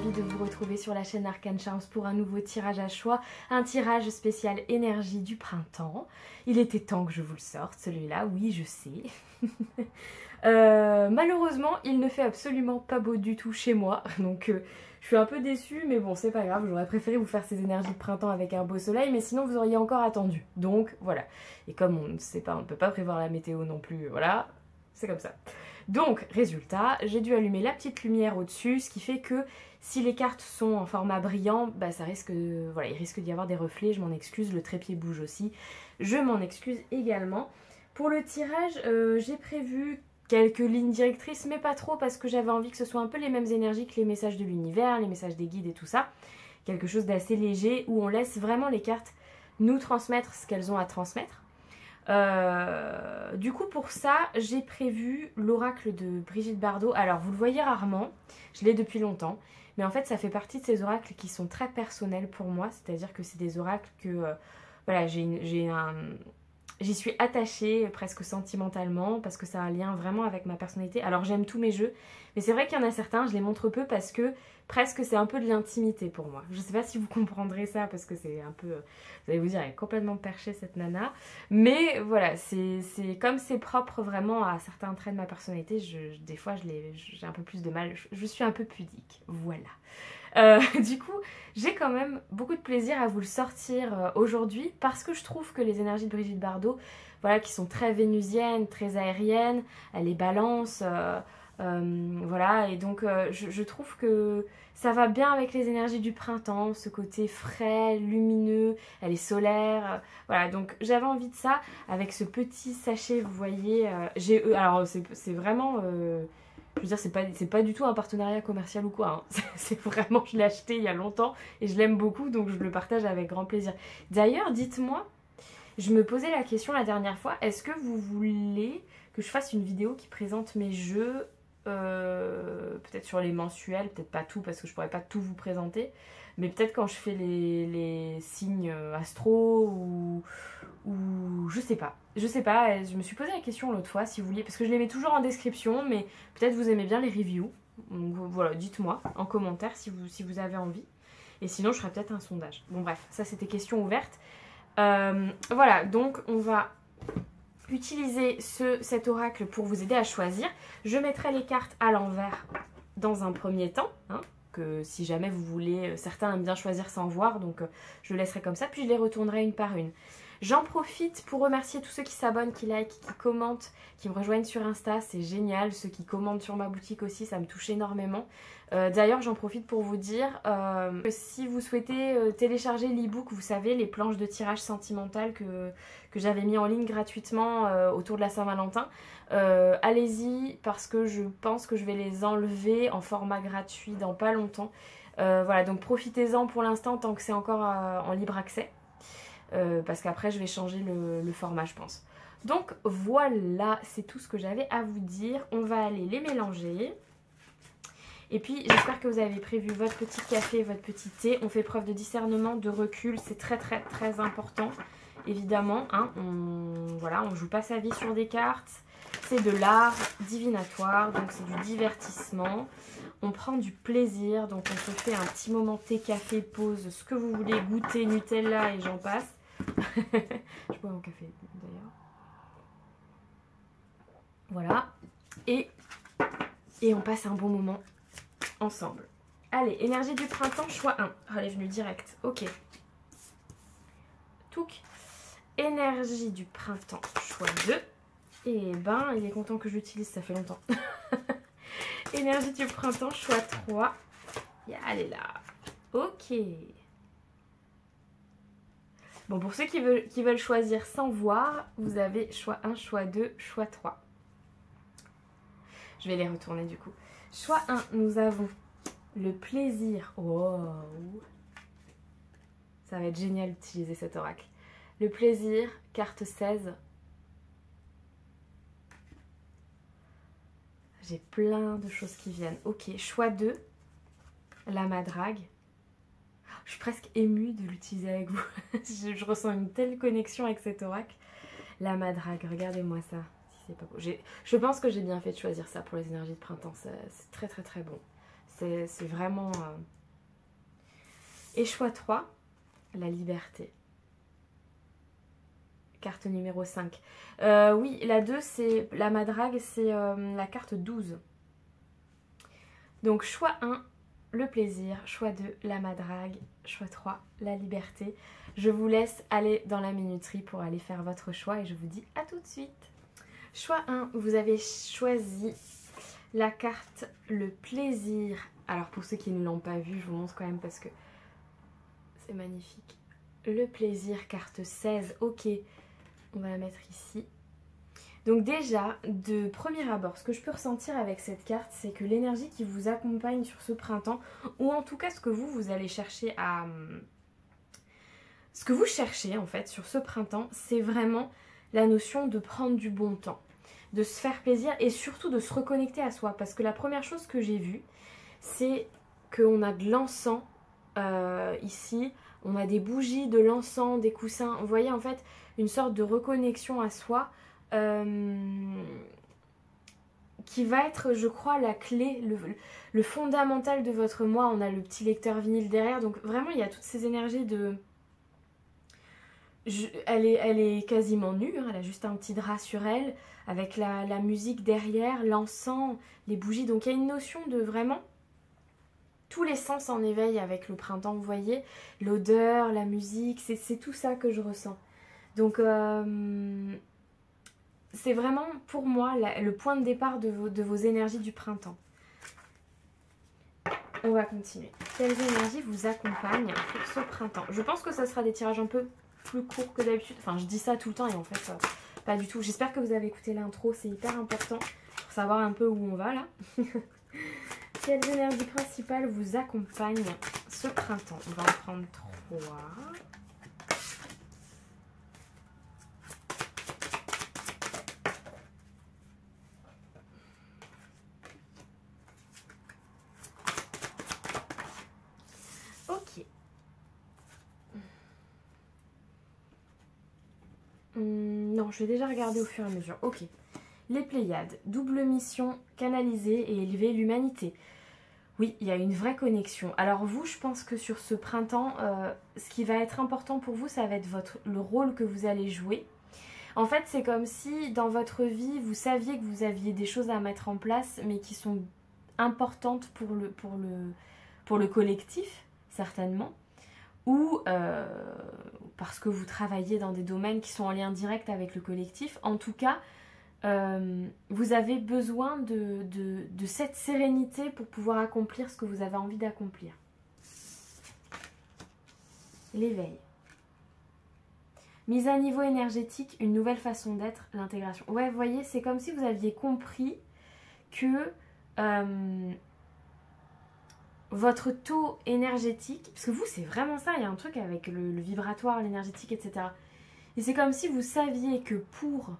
ravie de vous retrouver sur la chaîne Arcane Charms pour un nouveau tirage à choix, un tirage spécial énergie du printemps. Il était temps que je vous le sorte, celui-là, oui je sais. Malheureusement, il ne fait absolument pas beau du tout chez moi, donc je suis un peu déçue, mais bon c'est pas grave, j'aurais préféré vous faire ces énergies de printemps avec un beau soleil, mais sinon vous auriez encore attendu, donc voilà. Et comme on ne sait pas, on ne peut pas prévoir la météo non plus, voilà, c'est comme ça. Donc, résultat, j'ai dû allumer la petite lumière au-dessus, ce qui fait que si les cartes sont en format brillant, bah ça risque, voilà, il risque d'y avoir des reflets, je m'en excuse, le trépied bouge aussi, je m'en excuse également. Pour le tirage, j'ai prévu quelques lignes directrices, mais pas trop parce que j'avais envie que ce soit un peu les mêmes énergies que les messages de l'univers, les messages des guides et tout ça. Quelque chose d'assez léger où on laisse vraiment les cartes nous transmettre ce qu'elles ont à transmettre. Du coup pour ça j'ai prévu l'oracle de Brigitte Bardot. Alors vous le voyez rarement, je l'ai depuis longtemps, mais en fait ça fait partie de ces oracles qui sont très personnels pour moi, c'est à dire que c'est des oracles que voilà, j'y suis attachée presque sentimentalement parce que ça a un lien vraiment avec ma personnalité. Alors j'aime tous mes jeux, mais c'est vrai qu'il y en a certains, je les montre peu parce que presque c'est un peu de l'intimité pour moi. Je sais pas si vous comprendrez ça parce que c'est un peu, vous allez vous dire, elle est complètement perchée cette nana. Mais voilà, c'est comme c'est propre vraiment à certains traits de ma personnalité, des fois j'ai un peu plus de mal, je suis un peu pudique, voilà. Du coup, j'ai quand même beaucoup de plaisir à vous le sortir aujourd'hui parce que je trouve que les énergies de Brigitte Bardot, voilà, qui sont très vénusiennes, très aériennes, elle les balance, voilà, et donc je trouve que ça va bien avec les énergies du printemps, ce côté frais, lumineux, elle est solaire, voilà, donc j'avais envie de ça avec ce petit sachet, vous voyez, alors c'est vraiment... je veux dire, c'est pas du tout un partenariat commercial ou quoi, hein. C'est vraiment, je l'ai acheté il y a longtemps et je l'aime beaucoup, donc je le partage avec grand plaisir. D'ailleurs, dites-moi, je me posais la question la dernière fois, est-ce que vous voulez que je fasse une vidéo qui présente mes jeux, peut-être sur les mensuels, peut-être pas tout parce que je pourrais pas tout vous présenter, mais peut-être quand je fais les signes astro ou je sais pas. Je sais pas, je me suis posé la question l'autre fois si vous vouliez, parce que je les mets toujours en description, mais peut-être vous aimez bien les reviews. Donc voilà, dites-moi en commentaire si vous avez envie. Et sinon, je ferai peut-être un sondage. Bon bref, ça c'était question ouverte. Voilà, donc on va utiliser cet oracle pour vous aider à choisir. Je mettrai les cartes à l'envers dans un premier temps, hein, que si jamais vous voulez, certains aiment bien choisir sans voir, donc je le laisserai comme ça, puis je les retournerai une par une. J'en profite pour remercier tous ceux qui s'abonnent, qui likent, qui commentent, qui me rejoignent sur Insta, c'est génial. Ceux qui commandent sur ma boutique aussi, ça me touche énormément. D'ailleurs, j'en profite pour vous dire que si vous souhaitez télécharger l'e-book, vous savez, les planches de tirage sentimentales que j'avais mis en ligne gratuitement autour de la Saint-Valentin, allez-y parce que je pense que je vais les enlever en format gratuit dans pas longtemps. Voilà, donc profitez-en pour l'instant tant que c'est encore en libre accès. Parce qu'après je vais changer le format je pense. Donc voilà, c'est tout ce que j'avais à vous dire. On va aller les mélanger. Et puis j'espère que vous avez prévu votre petit café, votre petit thé. On fait preuve de discernement, de recul, c'est très très très important. Évidemment, hein, voilà, on joue pas sa vie sur des cartes. C'est de l'art divinatoire, donc c'est du divertissement. On prend du plaisir, donc on se fait un petit moment thé, café, pause, ce que vous voulez, goûter, Nutella et j'en passe. Je bois mon café d'ailleurs. Voilà. Et on passe un bon moment ensemble. Allez, énergie du printemps, choix 1. Elle est venue direct. Ok. Touc. Énergie du printemps, choix 2. Et ben, il est content que j'utilise, ça fait longtemps. Énergie du printemps, choix 3. Et elle est là. Ok. Bon, pour ceux qui veulent choisir sans voir, vous avez choix 1, choix 2, choix 3. Je vais les retourner du coup. Choix 1, nous avons le plaisir. Wow. Ça va être génial d'utiliser cet oracle. Le plaisir, carte 16. J'ai plein de choses qui viennent. Ok, choix 2, la madrague. Je suis presque émue de l'utiliser avec vous. je ressens une telle connexion avec cet oracle. La madrague, regardez-moi ça. Si c'est pas beau. Je pense que j'ai bien fait de choisir ça pour les énergies de printemps. C'est très très très bon. C'est vraiment Et choix 3, la liberté. Carte numéro 5. Oui, la 2, c'est la madrague, c'est la carte 12. Donc choix 1, le plaisir. Choix 2, la madrague. Choix 3, la liberté. Je vous laisse aller dans la minuterie pour aller faire votre choix et je vous dis à tout de suite. Choix 1, vous avez choisi la carte le plaisir. Alors pour ceux qui ne l'ont pas vu, je vous montre quand même parce que c'est magnifique. Le plaisir, carte 16, ok. On va la mettre ici. Donc déjà, de premier abord, ce que je peux ressentir avec cette carte, c'est que l'énergie qui vous accompagne sur ce printemps, ou en tout cas ce que vous allez chercher à... Ce que vous cherchez en fait sur ce printemps, c'est vraiment la notion de prendre du bon temps, de se faire plaisir et surtout de se reconnecter à soi. Parce que la première chose que j'ai vue, c'est qu'on a de l'encens ici, on a des bougies, de l'encens, des coussins. Vous voyez en fait une sorte de reconnexion à soi qui va être, je crois, la clé, le fondamental de votre moi. On a le petit lecteur vinyle derrière, donc vraiment il y a toutes ces énergies de... Elle est quasiment nue, hein, elle a juste un petit drap sur elle, avec la musique derrière, l'encens, les bougies. Donc il y a une notion de vraiment tous les sens en éveil avec le printemps, vous voyez. L'odeur, la musique, c'est tout ça que je ressens. Donc c'est vraiment pour moi le point de départ de vos énergies du printemps. On va continuer. Quelles énergies vous accompagnent pour ce printemps? Je pense que ça sera des tirages un peu plus courts que d'habitude. Enfin, je dis ça tout le temps et en fait, pas du tout. J'espère que vous avez écouté l'intro, c'est hyper important pour savoir un peu où on va là. Quelles énergies principales vous accompagnent ce printemps? On va en prendre 3. Ok. Non, je vais déjà regarder au fur et à mesure. Ok. Les Pléiades, double mission, canaliser et élever l'humanité. Oui, il y a une vraie connexion. Alors vous, je pense que sur ce printemps, ce qui va être important pour vous, ça va être le rôle que vous allez jouer. En fait, c'est comme si dans votre vie, vous saviez que vous aviez des choses à mettre en place, mais qui sont importantes pour le collectif, certainement. Ou parce que vous travaillez dans des domaines qui sont en lien direct avec le collectif. En tout cas, vous avez besoin de cette sérénité pour pouvoir accomplir ce que vous avez envie d'accomplir. L'éveil. Mise à niveau énergétique, une nouvelle façon d'être, l'intégration. Ouais, vous voyez, c'est comme si vous aviez compris que votre taux énergétique, parce que vous, c'est vraiment ça, il y a un truc avec le vibratoire, l'énergétique, etc. Et c'est comme si vous saviez que pour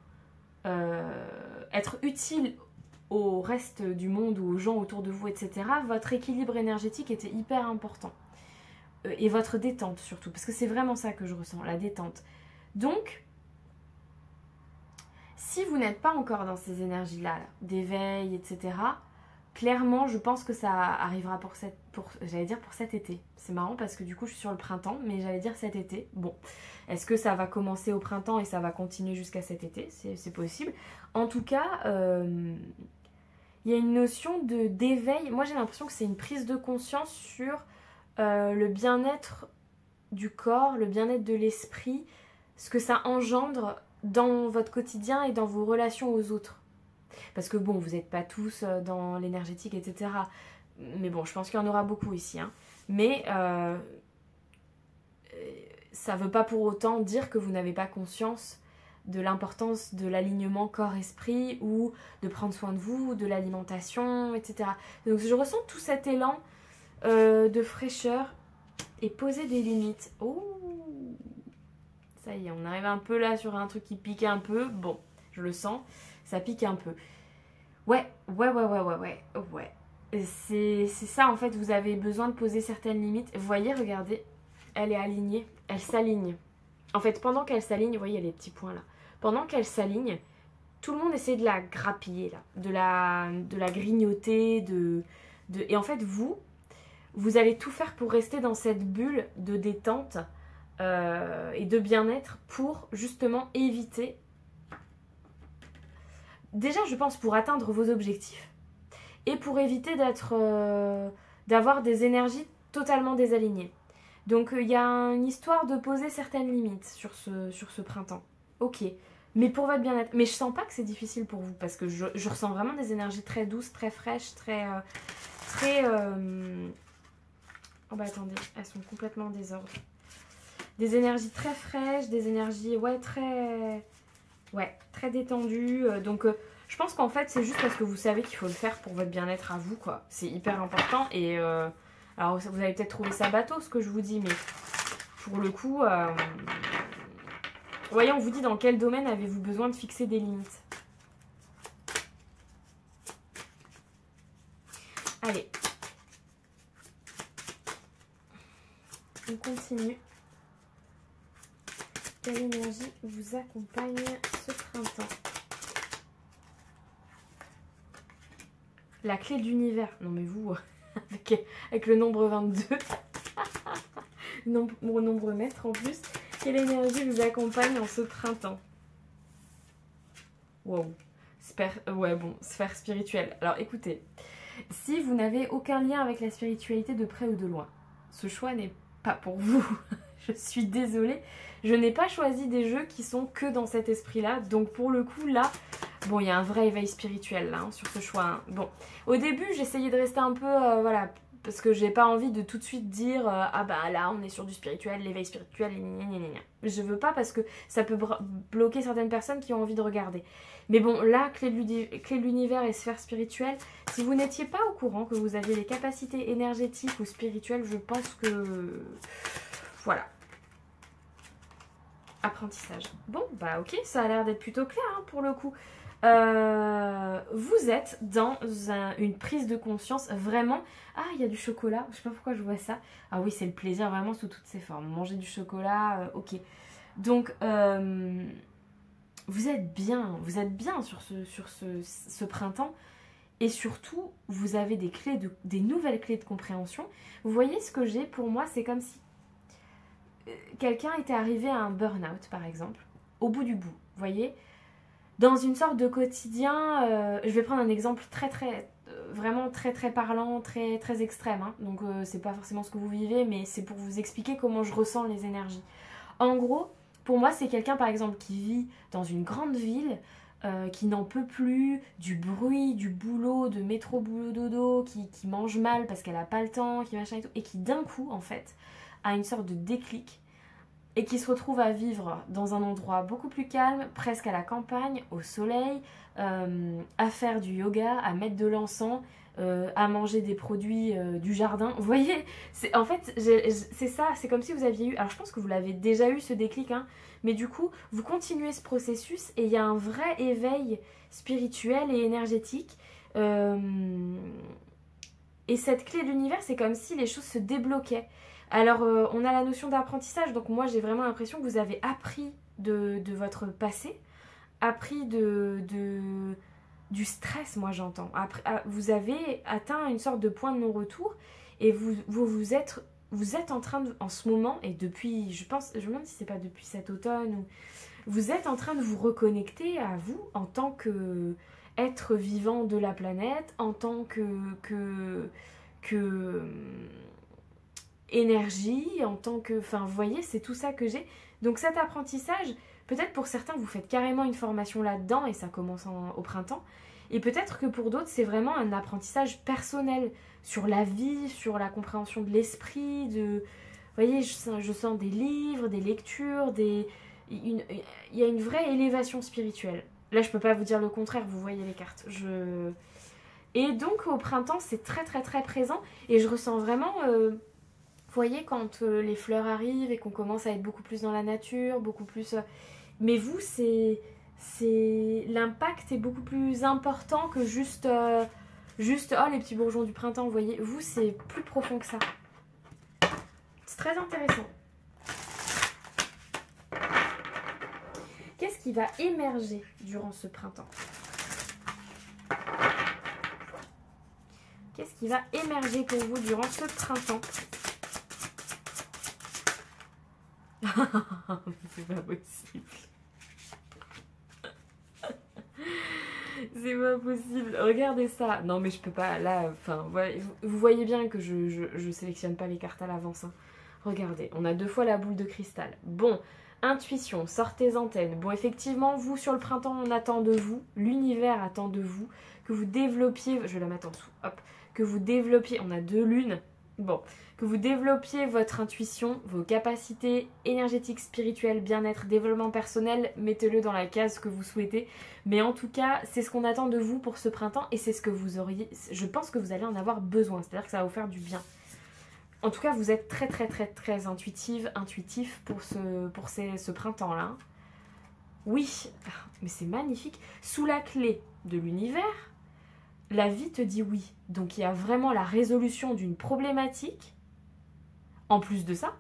être utile au reste du monde ou aux gens autour de vous, etc., votre équilibre énergétique était hyper important. Et votre détente surtout, parce que c'est vraiment ça que je ressens, la détente. Donc, si vous n'êtes pas encore dans ces énergies-là, d'éveil, etc., clairement, je pense que ça arrivera pour cet été. C'est marrant parce que du coup, je suis sur le printemps, mais j'allais dire cet été. Bon, est-ce que ça va commencer au printemps et ça va continuer jusqu'à cet été? C'est possible. En tout cas, il y a une notion d'éveil. Moi, j'ai l'impression que c'est une prise de conscience sur le bien-être du corps, le bien-être de l'esprit, ce que ça engendre dans votre quotidien et dans vos relations aux autres. Parce que bon, vous n'êtes pas tous dans l'énergétique, etc. Mais bon, je pense qu'il y en aura beaucoup ici. Hein. Mais ça ne veut pas pour autant dire que vous n'avez pas conscience de l'importance de l'alignement corps-esprit ou de prendre soin de vous, de l'alimentation, etc. Donc je ressens tout cet élan de fraîcheur et poser des limites. Oh, ça y est, on arrive un peu là sur un truc qui pique un peu. Bon, je le sens, ça pique un peu. Ouais. C'est ça en fait, vous avez besoin de poser certaines limites. Vous voyez, regardez, elle est alignée, elle s'aligne. En fait, pendant qu'elle s'aligne, vous voyez, il y a les petits points là. Pendant qu'elle s'aligne, tout le monde essaie de la grappiller là, de la grignoter, et en fait vous vous allez tout faire pour rester dans cette bulle de détente et de bien-être pour justement éviter, déjà je pense pour atteindre vos objectifs et pour éviter d'avoir des énergies totalement désalignées. Donc il y a une histoire de poser certaines limites sur ce printemps. Ok, mais pour votre bien-être. Mais je sens pas que c'est difficile pour vous parce que je ressens vraiment des énergies très douces, très fraîches, très... Oh bah attendez, elles sont complètement en désordre. Des énergies très fraîches, des énergies très détendues. Donc je pense qu'en fait c'est juste parce que vous savez qu'il faut le faire pour votre bien-être à vous, quoi. C'est hyper important et... alors vous avez peut-être trouvé ça bateau ce que je vous dis, mais pour le coup... voyez, on vous dit dans quel domaine avez-vous besoin de fixer des limites. Allez. On continue. Quelle énergie vous accompagne ce printemps? La clé de l'univers. Non mais vous, avec le nombre 22, nombre maître en plus. Quelle énergie vous accompagne en ce printemps? Wow. Sphère spirituelle. Alors écoutez, si vous n'avez aucun lien avec la spiritualité de près ou de loin, ce choix n'est pas pour vous. Je suis désolée. Je n'ai pas choisi des jeux qui sont que dans cet esprit-là. Donc pour le coup, là, bon, il y a un vrai éveil spirituel là, hein, sur ce choix. Hein. Bon, au début, j'essayais de rester un peu, voilà, parce que j'ai pas envie de tout de suite dire ah bah là, on est sur du spirituel, l'éveil spirituel, je veux pas parce que ça peut bloquer certaines personnes qui ont envie de regarder. Mais bon, là, clé de l'univers et sphère spirituelle, si vous n'étiez pas au courant que vous aviez des capacités énergétiques ou spirituelles, je pense que... Voilà. Apprentissage. Bon, bah ok, ça a l'air d'être plutôt clair hein, pour le coup. Vous êtes dans une prise de conscience vraiment... Ah, il y a du chocolat, je sais pas pourquoi je vois ça. Ah oui, c'est le plaisir vraiment sous toutes ses formes. Manger du chocolat, ok. Donc, vous êtes bien sur ce printemps. Et surtout, vous avez des nouvelles clés de compréhension. Vous voyez ce que j'ai pour moi, c'est comme si quelqu'un était arrivé à un burn-out, par exemple, au bout du bout, vous voyez, dans une sorte de quotidien, je vais prendre un exemple vraiment très parlant, très extrême, hein. Donc c'est pas forcément ce que vous vivez, mais c'est pour vous expliquer comment je ressens les énergies. En gros, pour moi, c'est quelqu'un, par exemple, qui vit dans une grande ville, qui n'en peut plus du bruit, du boulot, de métro, boulot, dodo, qui mange mal parce qu'elle a pas le temps, qui machin et tout, et qui d'un coup, en fait, a une sorte de déclic et qui se retrouve à vivre dans un endroit beaucoup plus calme, presque à la campagne, au soleil, à faire du yoga, à mettre de l'encens, à manger des produits du jardin. Vous voyez, en fait, c'est ça, c'est comme si vous aviez eu... Alors je pense que vous l'avez déjà eu ce déclic, hein, mais du coup, vous continuez ce processus et il y a un vrai éveil spirituel et énergétique. Et cette clé de l'univers, c'est comme si les choses se débloquaient. Alors, on a la notion d'apprentissage, donc moi j'ai vraiment l'impression que vous avez appris de votre passé, appris du stress, moi j'entends. Vous avez atteint une sorte de point de non-retour et vous êtes en train de, en ce moment, et depuis, je me demande si c'est pas depuis cet automne, vous êtes en train de vous reconnecter à vous en tant que être vivant de la planète, en tant que énergie, en tant que... Enfin, vous voyez, c'est tout ça que j'ai. Donc cet apprentissage, peut-être pour certains, vous faites carrément une formation là-dedans et ça commence au printemps. Et peut-être que pour d'autres, c'est vraiment un apprentissage personnel sur la vie, sur la compréhension de l'esprit, de... Vous voyez, je sens des livres, des lectures, il y a une vraie élévation spirituelle. Là, je peux pas vous dire le contraire, vous voyez les cartes. Et donc, au printemps, c'est très présent et je ressens vraiment... Vous voyez, quand les fleurs arrivent et qu'on commence à être beaucoup plus dans la nature, beaucoup plus... Mais vous, l'impact est beaucoup plus important que juste oh, les petits bourgeons du printemps, vous voyez. Vous, c'est plus profond que ça. C'est très intéressant. Qu'est-ce qui va émerger durant ce printemps? Qu'est-ce qui va émerger pour vous durant ce printemps. C'est pas possible. C'est pas possible. Regardez ça. Non mais je peux pas. Là, enfin, vous voyez bien que je sélectionne pas les cartes à l'avance. Hein. Regardez, on a 2 fois la boule de cristal. Bon, intuition, sortez antenne. Bon, effectivement, vous, sur le printemps, on attend de vous. L'univers attend de vous. Que vous développiez... Je vais la mettre en dessous. Hop. Que vous développiez... On a 2 lunes. Bon. Que vous développiez votre intuition, vos capacités énergétiques, spirituelles, bien-être, développement personnel, mettez-le dans la case que vous souhaitez. Mais en tout cas, c'est ce qu'on attend de vous pour ce printemps et c'est ce que vous auriez... Je pense que vous allez en avoir besoin, c'est-à-dire que ça va vous faire du bien. En tout cas, vous êtes très très très très intuitif pour ce printemps-là. Oui, mais c'est magnifique. Sous la clé de l'univers, la vie te dit oui. Donc il y a vraiment la résolution d'une problématique. En plus de ça,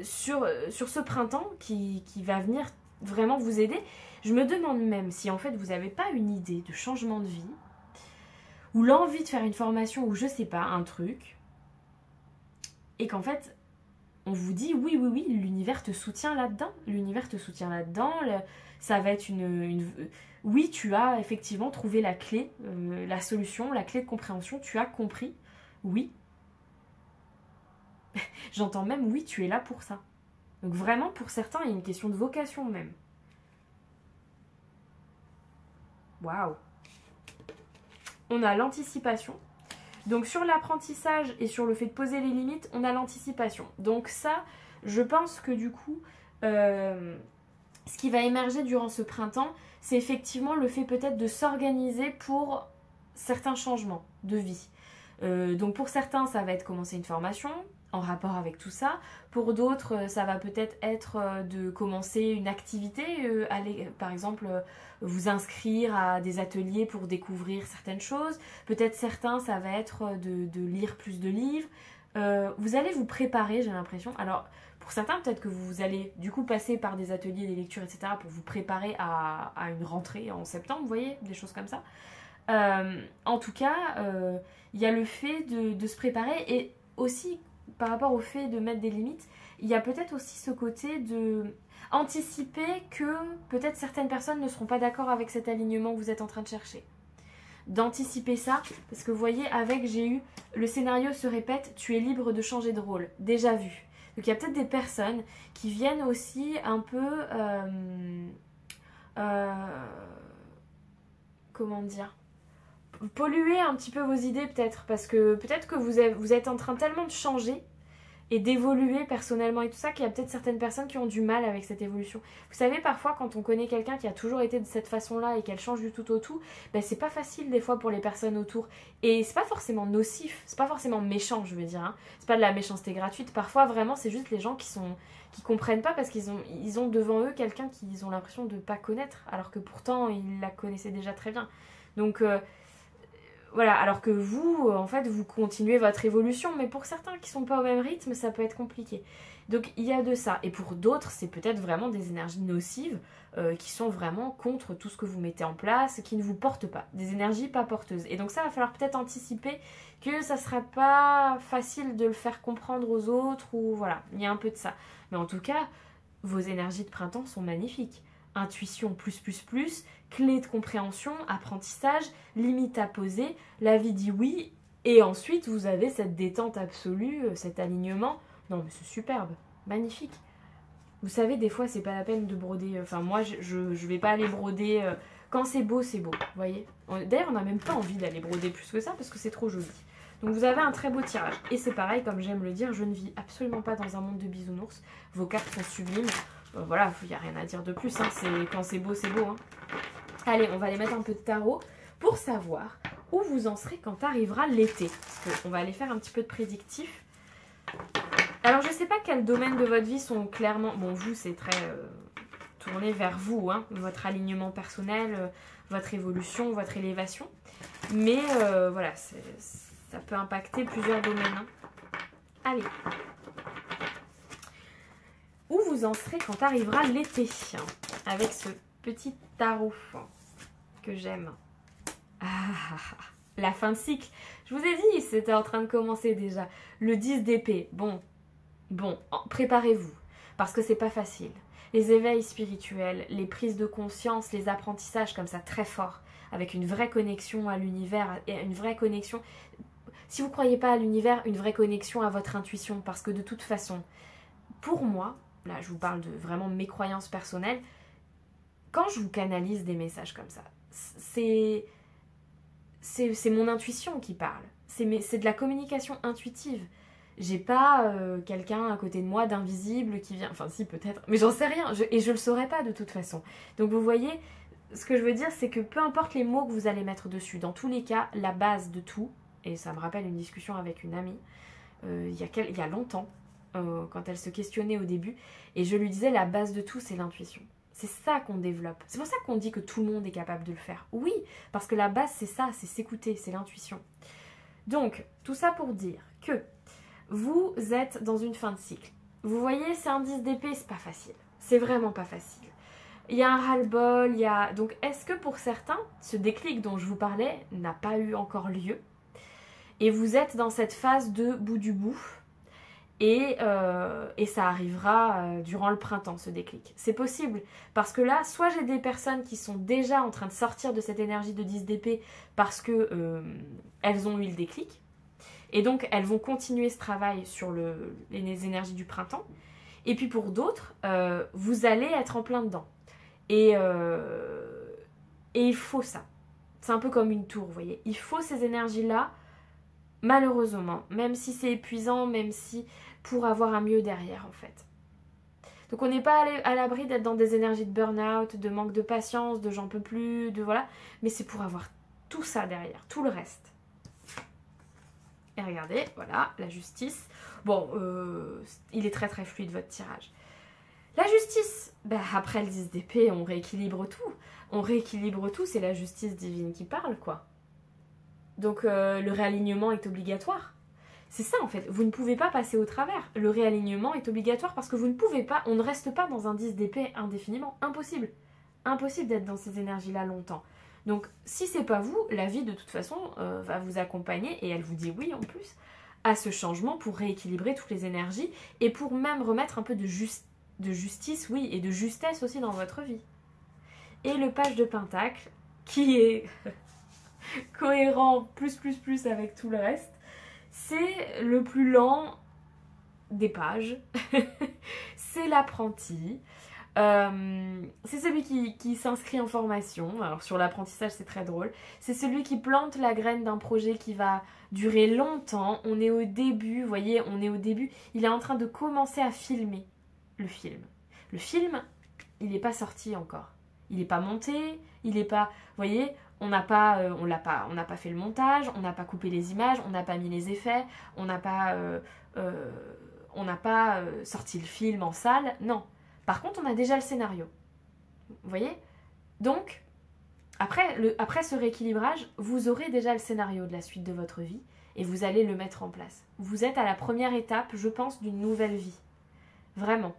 sur ce printemps qui va venir vraiment vous aider, je me demande même si en fait vous n'avez pas une idée de changement de vie ou l'envie de faire une formation ou je sais pas, un truc, et qu'en fait on vous dit oui, l'univers te soutient là-dedans, ça va être oui, tu as effectivement trouvé la clé, la solution, la clé de compréhension, tu as compris, oui. J'entends même oui, tu es là pour ça. Donc vraiment, pour certains, il y a une question de vocation même. Waouh. On a l'anticipation. Donc sur l'apprentissage et sur le fait de poser les limites, on a l'anticipation. Donc ça, je pense que du coup, ce qui va émerger durant ce printemps, c'est effectivement le fait peut-être de s'organiser pour certains changements de vie. Donc pour certains, ça va être commencer une formation en rapport avec tout ça. Pour d'autres, ça va peut-être être de commencer une activité, aller par exemple vous inscrire à des ateliers pour découvrir certaines choses. Peut-être certains, ça va être de lire plus de livres. Vous allez vous préparer, j'ai l'impression. Alors pour certains, peut-être que vous allez du coup passer par des ateliers, des lectures, etc. pour vous préparer à une rentrée en septembre, vous voyez, des choses comme ça. En tout cas, il y a le fait de se préparer et aussi par rapport au fait de mettre des limites, il y a peut-être aussi ce côté de anticiper que peut-être certaines personnes ne seront pas d'accord avec cet alignement que vous êtes en train de chercher. D'anticiper ça, parce que vous voyez, avec j'ai eu le scénario se répète, tu es libre de changer de rôle, déjà vu. Donc il y a peut-être des personnes qui viennent aussi un peu comment dire, polluer un petit peu vos idées peut-être, parce que peut-être que vous êtes en train tellement de changer et d'évoluer personnellement et tout ça, qu'il y a peut-être certaines personnes qui ont du mal avec cette évolution. Vous savez, parfois quand on connaît quelqu'un qui a toujours été de cette façon-là et qu'elle change du tout au tout, ben c'est pas facile des fois pour les personnes autour. Et c'est pas forcément nocif, c'est pas forcément méchant, je veux dire, hein. C'est pas de la méchanceté gratuite, parfois vraiment c'est juste les gens qui comprennent pas parce qu'ils ont devant eux quelqu'un qu'ils ont l'impression de pas connaître, alors que pourtant ils la connaissaient déjà très bien. Donc voilà, alors que vous, en fait, vous continuez votre évolution, mais pour certains qui sont pas au même rythme, ça peut être compliqué. Donc il y a de ça. Et pour d'autres, c'est peut-être vraiment des énergies nocives qui sont vraiment contre tout ce que vous mettez en place, qui ne vous portent pas. Des énergies pas porteuses. Et donc ça, va falloir peut-être anticiper que ça sera pas facile de le faire comprendre aux autres, ou voilà, il y a un peu de ça. Mais en tout cas, vos énergies de printemps sont magnifiques. Intuition plus, clé de compréhension, apprentissage, limite à poser, la vie dit oui, et ensuite vous avez cette détente absolue, cet alignement. Non mais c'est superbe, magnifique. Vous savez, des fois c'est pas la peine de broder, enfin moi je vais pas aller broder, quand c'est beau, vous voyez. D'ailleurs on n'a même pas envie d'aller broder plus que ça parce que c'est trop joli. Donc vous avez un très beau tirage. Et c'est pareil, comme j'aime le dire, je ne vis absolument pas dans un monde de bisounours. Vos cartes sont sublimes. Voilà, il n'y a rien à dire de plus, hein. Quand c'est beau, hein. Allez, on va aller mettre un peu de tarot pour savoir où vous en serez quand arrivera l'été. On va aller faire un petit peu de prédictif. Alors, je ne sais pas quels domaines de votre vie sont clairement... Bon, vous, c'est très tourné vers vous, hein, votre alignement personnel, votre évolution, votre élévation. Mais voilà, ça peut impacter plusieurs domaines. Hein. Allez. Où vous en serez quand arrivera l'été, avec ce petit tarot que j'aime. Ah, la fin de cycle. Je vous ai dit, c'était en train de commencer déjà. Le 10 d'épée, bon, préparez-vous, parce que c'est pas facile. Les éveils spirituels, les prises de conscience, les apprentissages comme ça très forts, avec une vraie connexion à l'univers, et une vraie connexion, si vous ne croyez pas à l'univers, une vraie connexion à votre intuition, parce que de toute façon, pour moi, là je vous parle de vraiment mes croyances personnelles, quand je vous canalise des messages comme ça, c'est mon intuition qui parle, c'est de la communication intuitive. J'ai pas quelqu'un à côté de moi d'invisible qui vient, enfin si peut-être, mais j'en sais rien, et je le saurais pas de toute façon. Donc vous voyez, ce que je veux dire c'est que peu importe les mots que vous allez mettre dessus, dans tous les cas, la base de tout, et ça me rappelle une discussion avec une amie, il y a longtemps, quand elle se questionnait au début, et je lui disais la base de tout c'est l'intuition. C'est ça qu'on développe. C'est pour ça qu'on dit que tout le monde est capable de le faire. Oui, parce que la base c'est ça, c'est s'écouter, c'est l'intuition. Donc, tout ça pour dire que vous êtes dans une fin de cycle. Vous voyez, c'est un 10 d'épée, c'est pas facile. C'est vraiment pas facile. Il y a un ras-le-bol, il y a... Donc, est-ce que pour certains, ce déclic dont je vous parlais n'a pas eu encore lieu? Et vous êtes dans cette phase de bout du bout. Et ça arrivera durant le printemps, ce déclic. C'est possible, parce que là, soit j'ai des personnes qui sont déjà en train de sortir de cette énergie de 10 d'épée parce que elles ont eu le déclic, et donc elles vont continuer ce travail sur les énergies du printemps. Et puis pour d'autres, vous allez être en plein dedans. Et il faut ça. C'est un peu comme une tour, vous voyez. Il faut ces énergies-là, malheureusement, même si c'est épuisant, même si... pour avoir un mieux derrière en fait. Donc on n'est pas à l'abri d'être dans des énergies de burn-out, de manque de patience, de j'en peux plus, de voilà, mais c'est pour avoir tout ça derrière, tout le reste. Et regardez, voilà, la justice. Bon, il est très très fluide votre tirage. La justice, après le 10 d'épée, on rééquilibre tout. On rééquilibre tout, c'est la justice divine qui parle quoi. Donc le réalignement est obligatoire. C'est ça en fait, vous ne pouvez pas passer au travers. Le réalignement est obligatoire parce que vous ne pouvez pas, on ne reste pas dans un 10 d'épée indéfiniment. Impossible. Impossible d'être dans ces énergies-là longtemps. Donc si c'est pas vous, la vie de toute façon va vous accompagner, et elle vous dit oui en plus, à ce changement pour rééquilibrer toutes les énergies et pour même remettre un peu de justice, oui, et de justesse aussi dans votre vie. Et le page de Pentacle, qui est cohérent plus avec tout le reste, c'est le plus lent des pages, c'est l'apprenti, c'est celui qui s'inscrit en formation. Alors sur l'apprentissage c'est très drôle, c'est celui qui plante la graine d'un projet qui va durer longtemps. On est au début, vous voyez, on est au début, il est en train de commencer à filmer le film. Le film, il n'est pas sorti encore, il n'est pas monté, il n'est pas, vous voyez, on n'a pas fait le montage, on n'a pas coupé les images, on n'a pas mis les effets, on n'a pas sorti le film en salle, non. Par contre, on a déjà le scénario. Vous voyez? Donc, après ce rééquilibrage, vous aurez déjà le scénario de la suite de votre vie et vous allez le mettre en place. Vous êtes à la première étape, je pense, d'une nouvelle vie. Vraiment.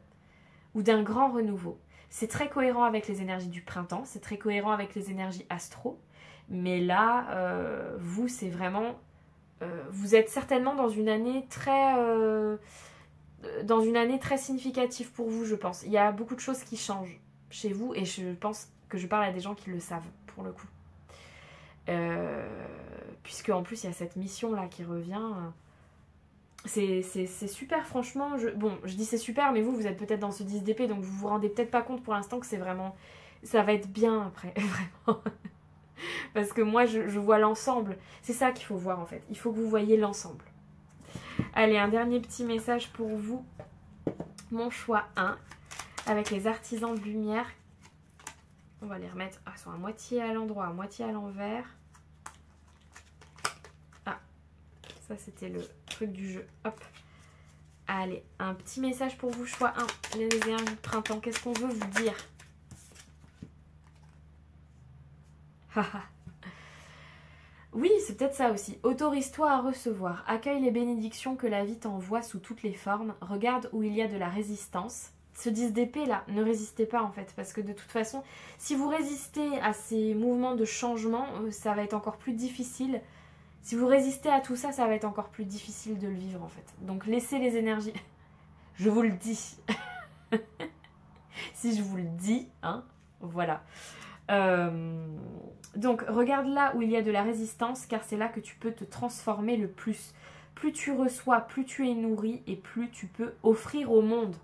Ou d'un grand renouveau. C'est très cohérent avec les énergies du printemps, c'est très cohérent avec les énergies astro. Mais là, vous, c'est vraiment... vous êtes certainement dans une année très significative pour vous, je pense. Il y a beaucoup de choses qui changent chez vous et je pense que je parle à des gens qui le savent, pour le coup. Puisque en plus, il y a cette mission-là qui revient. C'est super, franchement. Je dis c'est super, mais vous êtes peut-être dans ce 10 d'épée, donc vous vous rendez peut-être pas compte pour l'instant que c'est vraiment... Ça va être bien après, vraiment. Parce que moi, je vois l'ensemble. C'est ça qu'il faut voir, en fait. Il faut que vous voyez l'ensemble. Allez, un dernier petit message pour vous. Mon choix 1, avec les artisans de lumière. On va les remettre. Ah, ils sont à moitié à l'endroit, à moitié à l'envers. Ah, ça c'était le truc du jeu. Hop. Allez, un petit message pour vous, choix 1. Les énergies de printemps, qu'est-ce qu'on veut vous dire? Oui, c'est peut-être ça aussi. Autorise-toi à recevoir. Accueille les bénédictions que la vie t'envoie sous toutes les formes. Regarde où il y a de la résistance. Ce 10 d'épée là, ne résistez pas en fait. Parce que de toute façon, si vous résistez à ces mouvements de changement, ça va être encore plus difficile Si vous résistez à tout ça, ça va être encore plus difficile de le vivre en fait. Donc laissez les énergies. Je vous le dis. Si je vous le dis, hein, voilà. Donc regarde là où il y a de la résistance, car c'est là que tu peux te transformer le plus. Plus tu reçois, plus tu es nourri et plus tu peux offrir au monde.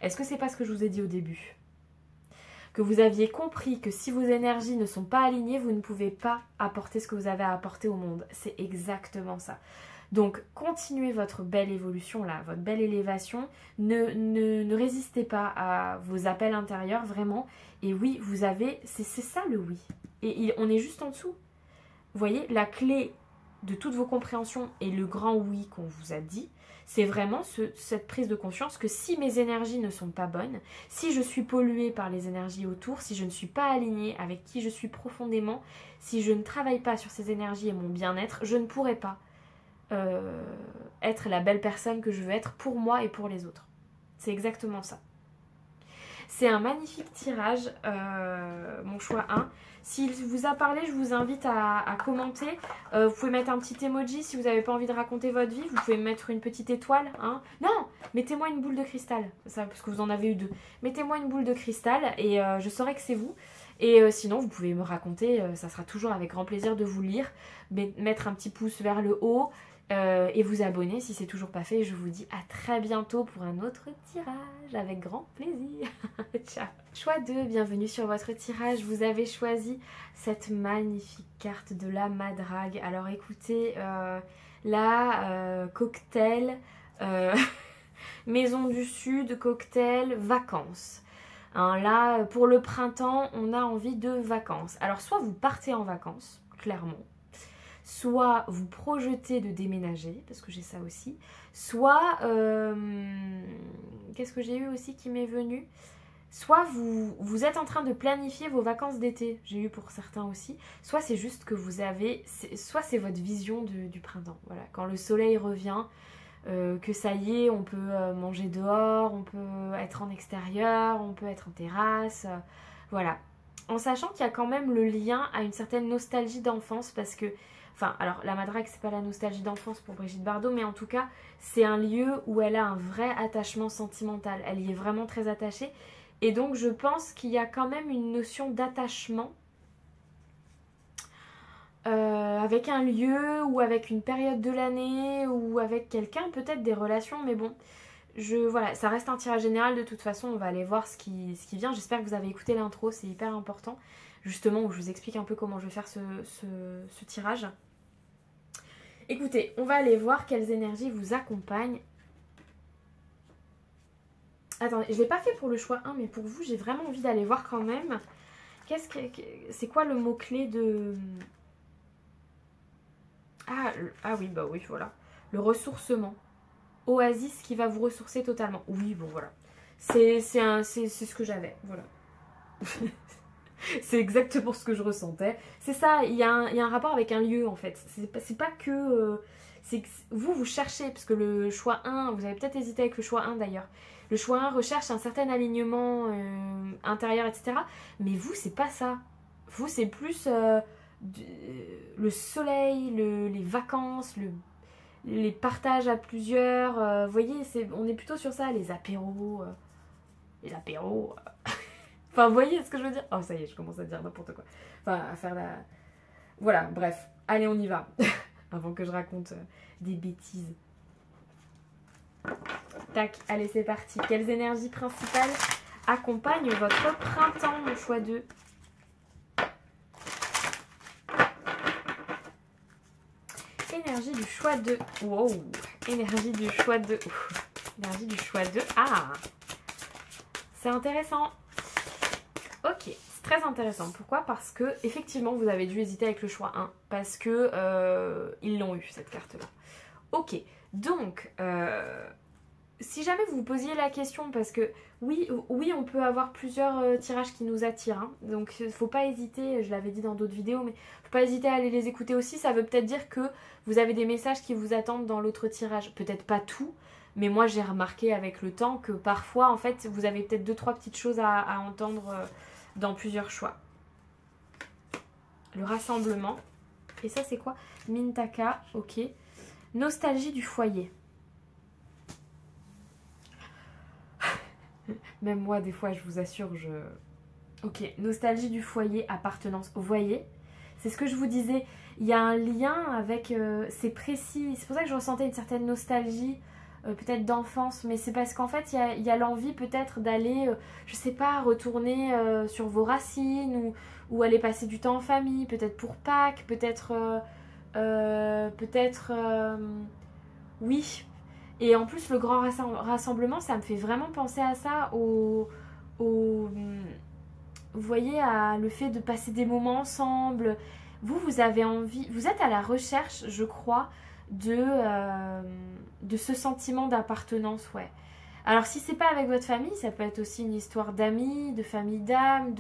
Est-ce que c'est pas ce que je vous ai dit au début? Que vous aviez compris que si vos énergies ne sont pas alignées, vous ne pouvez pas apporter ce que vous avez à apporter au monde. C'est exactement ça. Donc, continuez votre belle évolution là, votre belle élévation. Ne résistez pas à vos appels intérieurs, vraiment. Et oui, vous avez... C'est ça le oui. Et on est juste en dessous. Vous voyez, la clé de toutes vos compréhensions et le grand oui qu'on vous a dit, c'est vraiment cette prise de conscience que si mes énergies ne sont pas bonnes, si je suis polluée par les énergies autour, si je ne suis pas alignée avec qui je suis profondément, si je ne travaille pas sur ces énergies et mon bien-être, je ne pourrai pas être la belle personne que je veux être pour moi et pour les autres. C'est exactement ça. C'est un magnifique tirage, mon choix 1. S'il vous a parlé, je vous invite à commenter. Vous pouvez mettre un petit emoji si vous n'avez pas envie de raconter votre vie. Vous pouvez mettre une petite étoile. Hein. Non, mettez-moi une boule de cristal. Ça, parce que vous en avez eu 2. Mettez-moi une boule de cristal et je saurai que c'est vous. Et sinon, vous pouvez me raconter. Ça sera toujours avec grand plaisir de vous lire. Mettre un petit pouce vers le haut. Et vous abonner si c'est toujours pas fait. Je vous dis à très bientôt pour un autre tirage avec grand plaisir. Ciao. Choix 2, bienvenue sur votre tirage. Vous avez choisi cette magnifique carte de la Madrague. Alors écoutez, là, cocktail, maison du sud, cocktail, vacances. Hein, là, pour le printemps, on a envie de vacances. Alors soit vous partez en vacances, clairement. Soit vous projetez de déménager, parce que j'ai ça aussi. Soit, qu'est-ce que j'ai eu aussi qui m'est venu? Soit vous êtes en train de planifier vos vacances d'été, j'ai eu pour certains aussi. Soit c'est juste que vous avez, soit c'est votre vision du printemps. Voilà, quand le soleil revient, que ça y est, on peut manger dehors, on peut être en extérieur, on peut être en terrasse, voilà. En sachant qu'il y a quand même le lien à une certaine nostalgie d'enfance, parce que enfin, alors la Madrague, c'est pas la nostalgie d'enfance pour Brigitte Bardot, mais en tout cas, c'est un lieu où elle a un vrai attachement sentimental. Elle y est vraiment très attachée. Et donc, je pense qu'il y a quand même une notion d'attachement avec un lieu ou avec une période de l'année ou avec quelqu'un, peut-être des relations, mais bon. Voilà, ça reste un tirage général de toute façon, on va aller voir ce qui vient. J'espère que vous avez écouté l'intro, c'est hyper important. Justement, où je vous explique un peu comment je vais faire ce tirage. Écoutez, on va aller voir quelles énergies vous accompagnent. Attendez, je ne l'ai pas fait pour le choix 1, mais pour vous, j'ai vraiment envie d'aller voir quand même. C'est quoi le mot-clé de... Ah oui, bah oui, voilà. Le ressourcement. Oasis qui va vous ressourcer totalement. Oui, bon, voilà. C'est ce que j'avais, voilà. C'est exactement ce que je ressentais. C'est ça, il y a un rapport avec un lieu en fait. C'est pas que... c'est que vous cherchez, parce que le choix 1, vous avez peut-être hésité avec le choix 1 d'ailleurs. Le choix 1 recherche un certain alignement intérieur, etc. Mais vous, c'est pas ça. Vous, c'est plus le soleil, les vacances, les partages à plusieurs. Vous voyez, on est plutôt sur ça, les apéros. Enfin, vous voyez ce que je veux dire? Oh, ça y est, je commence à dire n'importe quoi. Enfin, à faire la... Voilà, bref. Allez, on y va. Avant que je raconte des bêtises. Tac, allez, c'est parti. Quelles énergies principales accompagnent votre printemps, mon choix 2? Énergie du choix 2. Wow. Énergie du choix 2. Énergie du choix 2. Ah! C'est intéressant. Ok, c'est très intéressant. Pourquoi? Parce que effectivement vous avez dû hésiter avec le choix 1 parce que ils l'ont eu cette carte là. Ok, donc si jamais vous vous posiez la question, parce que oui on peut avoir plusieurs tirages qui nous attirent, hein, donc faut pas hésiter, je l'avais dit dans d'autres vidéos, mais faut pas hésiter à aller les écouter aussi. Ça veut peut-être dire que vous avez des messages qui vous attendent dans l'autre tirage, peut-être pas tout. Mais moi, j'ai remarqué avec le temps que parfois, en fait, vous avez peut-être 2-3 petites choses à entendre dans plusieurs choix. le rassemblement. Et ça, c'est quoi? Mintaka, ok. Nostalgie du foyer. Même moi, des fois, je vous assure, je... Ok, nostalgie du foyer, appartenance. Vous voyez? C'est ce que je vous disais. Il y a un lien avec... c'est précis. C'est pour ça que je ressentais une certaine nostalgie, peut-être d'enfance. Mais c'est parce qu'en fait, il y a l'envie peut-être d'aller, je sais pas, retourner sur vos racines ou aller passer du temps en famille. Peut-être pour Pâques, peut-être... oui. Et en plus, le grand rassemblement, ça me fait vraiment penser à ça, vous voyez, à le fait de passer des moments ensemble. Vous avez envie, vous êtes à la recherche, je crois, de ce sentiment d'appartenance, ouais. Alors si c'est pas avec votre famille, ça peut être aussi une histoire d'amis, de famille d'âme,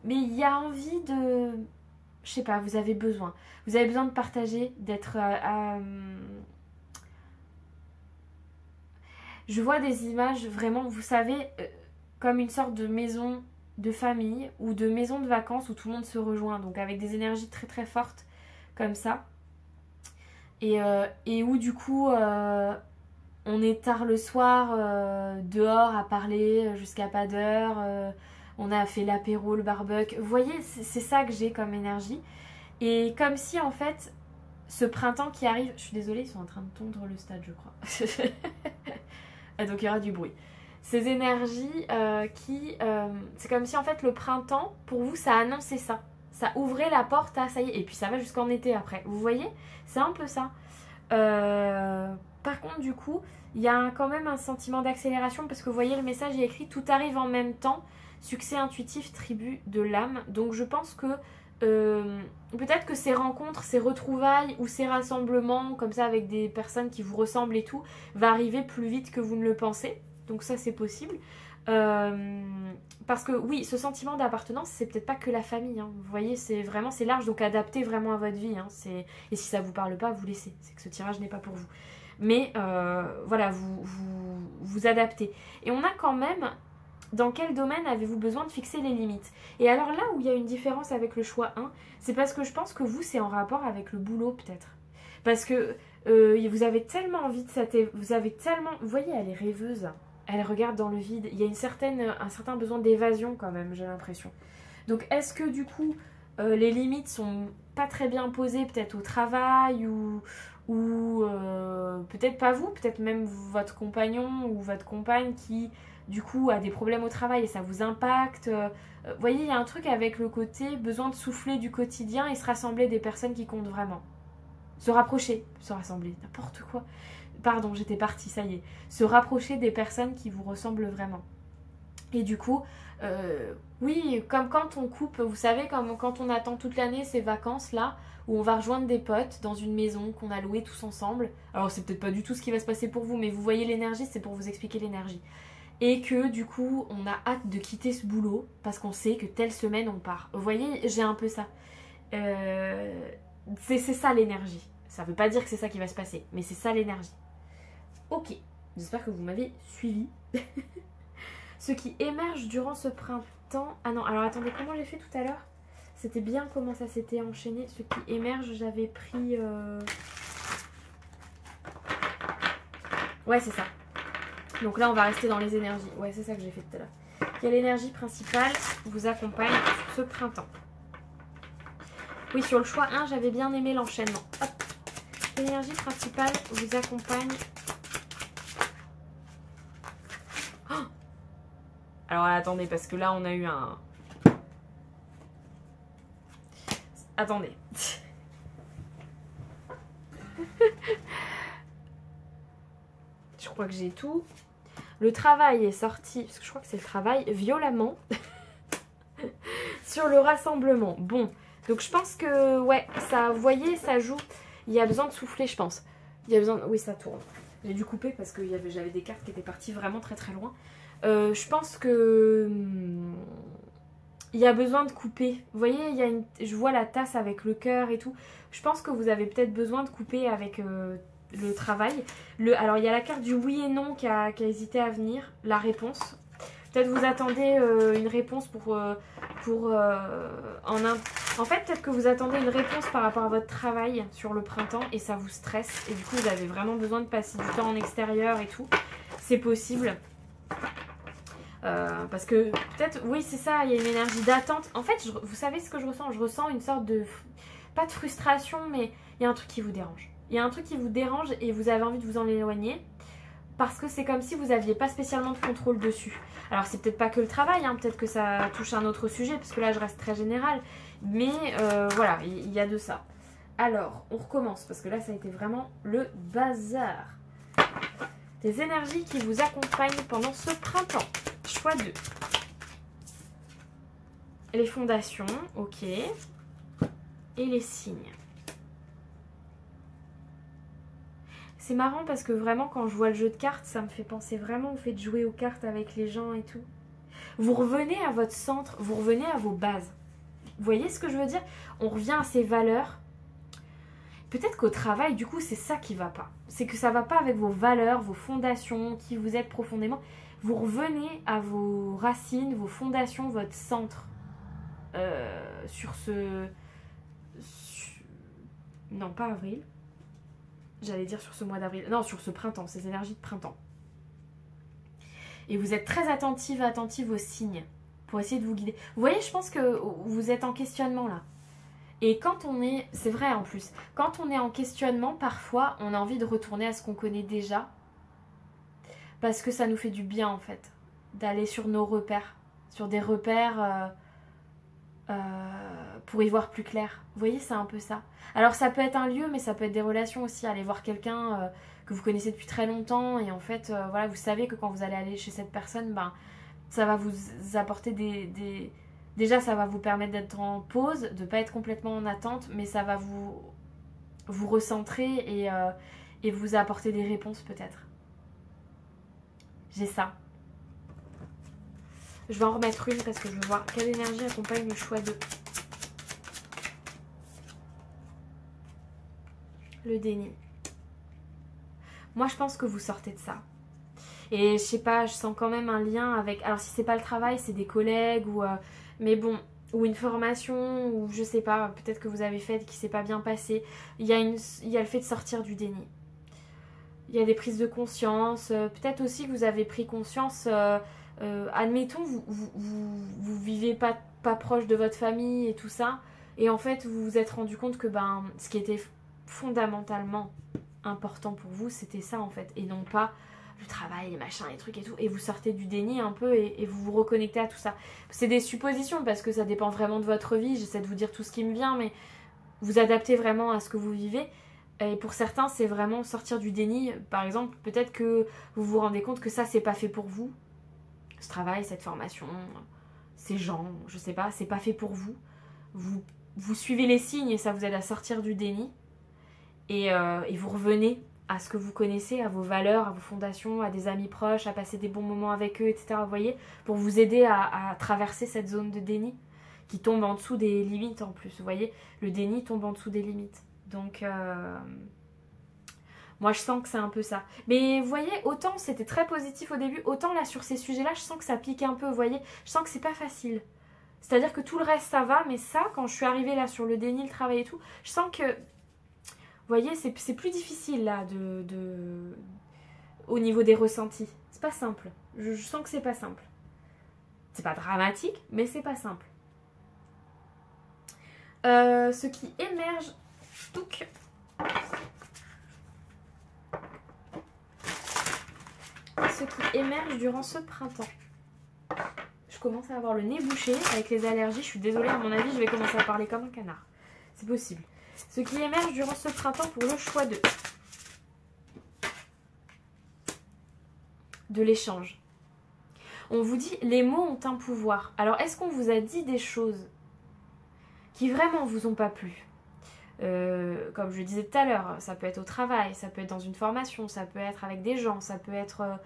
mais il y a envie de... Je sais pas, vous avez besoin. Vous avez besoin de partager, d'être... Je vois des images vraiment, vous savez, comme une sorte de maison de famille ou de maison de vacances où tout le monde se rejoint. Donc avec des énergies très très fortes comme ça. Et où du coup, on est tard le soir dehors à parler jusqu'à pas d'heure. On a fait l'apéro, le barbecue. Vous voyez, c'est ça que j'ai comme énergie. Et comme si en fait, ce printemps qui arrive... Je suis désolée, ils sont en train de tondre le stade, je crois. Donc il y aura du bruit. Ces énergies c'est comme si en fait le printemps, pour vous, ça annonçait ça. Ça ouvrait la porte à ça y est. Et puis ça va jusqu'en été après. Vous voyez? C'est un peu ça. Par contre, du coup, il y a quand même un sentiment d'accélération parce que vous voyez, le message est écrit: tout arrive en même temps. Succès intuitif, tribu de l'âme. Donc je pense que peut-être que ces rencontres, ces retrouvailles ou ces rassemblements comme ça avec des personnes qui vous ressemblent et tout va arriver plus vite que vous ne le pensez. Donc ça, c'est possible. Parce que oui, ce sentiment d'appartenance, c'est peut-être pas que la famille, hein. Vous voyez, c'est large, donc adaptez vraiment à votre vie, hein. Et si ça vous parle pas, vous laissez. C'est que ce tirage n'est pas pour vous. Mais voilà, vous adaptez. Et on a quand même... Dans quel domaine avez-vous besoin de fixer les limites? Et alors là où il y a une différence avec le choix 1, c'est parce que je pense que vous, c'est en rapport avec le boulot peut-être. Parce que vous avez tellement envie de cette... Vous avez tellement... Vous voyez, elle est rêveuse. Elle regarde dans le vide. Il y a un certain besoin d'évasion quand même, j'ai l'impression. Donc est-ce que du coup, les limites sont pas très bien posées peut-être au travail ou peut-être pas vous, peut-être même votre compagnon ou votre compagne qui... du coup, a des problèmes au travail et ça vous impacte. Vous voyez, il y a un truc avec le côté besoin de souffler du quotidien et se rassembler des personnes qui comptent vraiment. Se rapprocher, se rassembler, n'importe quoi. Pardon, j'étais partie, ça y est. Se rapprocher des personnes qui vous ressemblent vraiment. Et du coup, oui, comme quand on coupe, vous savez, comme quand on attend toute l'année ces vacances-là, où on va rejoindre des potes dans une maison qu'on a louée tous ensemble. Alors, c'est peut-être pas du tout ce qui va se passer pour vous, mais vous voyez l'énergie, c'est pour vous expliquer l'énergie. Et que du coup on a hâte de quitter ce boulot parce qu'on sait que telle semaine on part. Vous voyez, j'ai un peu ça. C'est ça l'énergie. Ça veut pas dire que c'est ça qui va se passer, mais c'est ça l'énergie. Ok, j'espère que vous m'avez suivi. Ce qui émerge durant ce printemps... Ah non, alors attendez, comment j'ai fait tout à l'heure? C'était bien comment ça s'était enchaîné. Ce qui émerge, j'avais pris... Ouais, c'est ça. Donc là, on va rester dans les énergies. Ouais, c'est ça que j'ai fait tout à l'heure. Quelle énergie principale vous accompagne sur ce printemps? Oui, sur le choix 1, j'avais bien aimé l'enchaînement. Hop. L'énergie principale vous accompagne. Oh, alors attendez, parce que là, on a eu un... Attendez. Je crois que j'ai tout. Le travail est sorti, parce que je crois que c'est le travail, violemment. Sur le rassemblement. Bon, donc je pense que, ouais, ça, vous voyez, ça joue. Il y a besoin de souffler, je pense. Il y a besoin... Oui, ça tourne. J'ai dû couper parce que j'avais des cartes qui étaient parties vraiment très très loin. Je pense que... il y a besoin de couper. Vous voyez, je vois la tasse avec le cœur et tout. Je pense que vous avez peut-être besoin de couper avec... le travail. Alors il y a la carte du oui et non qui a hésité à venir, la réponse. Peut-être vous attendez une réponse en fait, peut-être que vous attendez une réponse par rapport à votre travail sur le printemps et ça vous stresse. Et du coup, vous avez vraiment besoin de passer du temps en extérieur et tout. C'est possible. Parce que peut-être, oui, c'est ça, il y a une énergie d'attente. En fait, vous savez ce que je ressens? Je ressens une sorte de, pas de frustration, mais il y a un truc qui vous dérange. Il y a un truc qui vous dérange et vous avez envie de vous en éloigner. Parce que c'est comme si vous n'aviez pas spécialement de contrôle dessus. Alors c'est peut-être pas que le travail, hein, peut-être que ça touche un autre sujet, parce que là je reste très générale. Mais voilà, il y a de ça. Alors, on recommence, parce que là ça a été vraiment le bazar. Des énergies qui vous accompagnent pendant ce printemps. Choix 2. Les fondations, ok. Et les signes. C'est marrant parce que vraiment quand je vois le jeu de cartes, ça me fait penser vraiment au fait de jouer aux cartes avec les gens et tout. Vous revenez à votre centre, vous revenez à vos bases. Vous voyez ce que je veux dire? On revient à ses valeurs. Peut-être qu'au travail, du coup, c'est ça qui va pas. C'est que ça va pas avec vos valeurs, vos fondations, qui vous êtes profondément. Vous revenez à vos racines, vos fondations, votre centre. Sur ce... Non, pas avril. J'allais dire sur ce mois d'avril. Non, sur ce printemps, ces énergies de printemps. Et vous êtes très attentive aux signes pour essayer de vous guider. Vous voyez, je pense que vous êtes en questionnement là. Et quand on est... C'est vrai en plus. Quand on est en questionnement, parfois, on a envie de retourner à ce qu'on connaît déjà. Parce que ça nous fait du bien en fait. D'aller sur nos repères. Sur des repères... pour y voir plus clair. Vous voyez, c'est un peu ça. Alors ça peut être un lieu, mais ça peut être des relations aussi. Aller voir quelqu'un que vous connaissez depuis très longtemps et en fait, voilà, vous savez que quand vous allez aller chez cette personne, ben, ça va vous apporter des... Déjà, ça va vous permettre d'être en pause, de ne pas être complètement en attente, mais ça va vous recentrer et vous apporter des réponses peut-être. J'ai ça. Je vais en remettre une parce que je veux voir quelle énergie accompagne le choix 2. Le déni. Moi, je pense que vous sortez de ça. Et je sais pas, je sens quand même un lien avec... Alors, si c'est pas le travail, c'est des collègues ou... mais bon, ou une formation, ou je sais pas, peut-être que vous avez fait qui s'est pas bien passé. Il y a le fait de sortir du déni. Il y a des prises de conscience. Peut-être aussi que vous avez pris conscience... admettons, vous vivez pas proche de votre famille et tout ça, et en fait vous vous êtes rendu compte que ben, ce qui était fondamentalement important pour vous, c'était ça en fait, et non pas le travail, les machins, les trucs et tout, et vous sortez du déni un peu et vous vous reconnectez à tout ça. C'est des suppositions parce que ça dépend vraiment de votre vie, j'essaie de vous dire tout ce qui me vient, mais vous adaptez vraiment à ce que vous vivez. Et pour certains, c'est vraiment sortir du déni. Par exemple, peut-être que vous vous rendez compte que ça, c'est pas fait pour vous. Ce travail, cette formation, ces gens, je sais pas, c'est pas fait pour vous. Vous suivez les signes et ça vous aide à sortir du déni. Et vous revenez à ce que vous connaissez, à vos valeurs, à vos fondations, à des amis proches, à passer des bons moments avec eux, etc. Vous voyez, pour vous aider à traverser cette zone de déni qui tombe en dessous des limites en plus. Vous voyez, le déni tombe en dessous des limites. Donc... moi, je sens que c'est un peu ça. Mais vous voyez, autant c'était très positif au début, autant là, sur ces sujets-là, je sens que ça pique un peu, vous voyez. Je sens que c'est pas facile. C'est-à-dire que tout le reste, ça va, mais ça, quand je suis arrivée là sur le déni, le travail et tout, je sens que, vous voyez, c'est plus difficile là, au niveau des ressentis. C'est pas simple. Je sens que c'est pas simple. C'est pas dramatique, mais c'est pas simple. Ce qui émerge... Touc. Ce qui émerge durant ce printemps. Je commence à avoir le nez bouché avec les allergies. Je suis désolée, à mon avis, je vais commencer à parler comme un canard. C'est possible. Ce qui émerge durant ce printemps pour le choix de l'échange. On vous dit, les mots ont un pouvoir. Alors, est-ce qu'on vous a dit des choses qui vraiment vous ont pas plu? Comme je le disais tout à l'heure, ça peut être au travail, ça peut être dans une formation, ça peut être avec des gens, ça peut être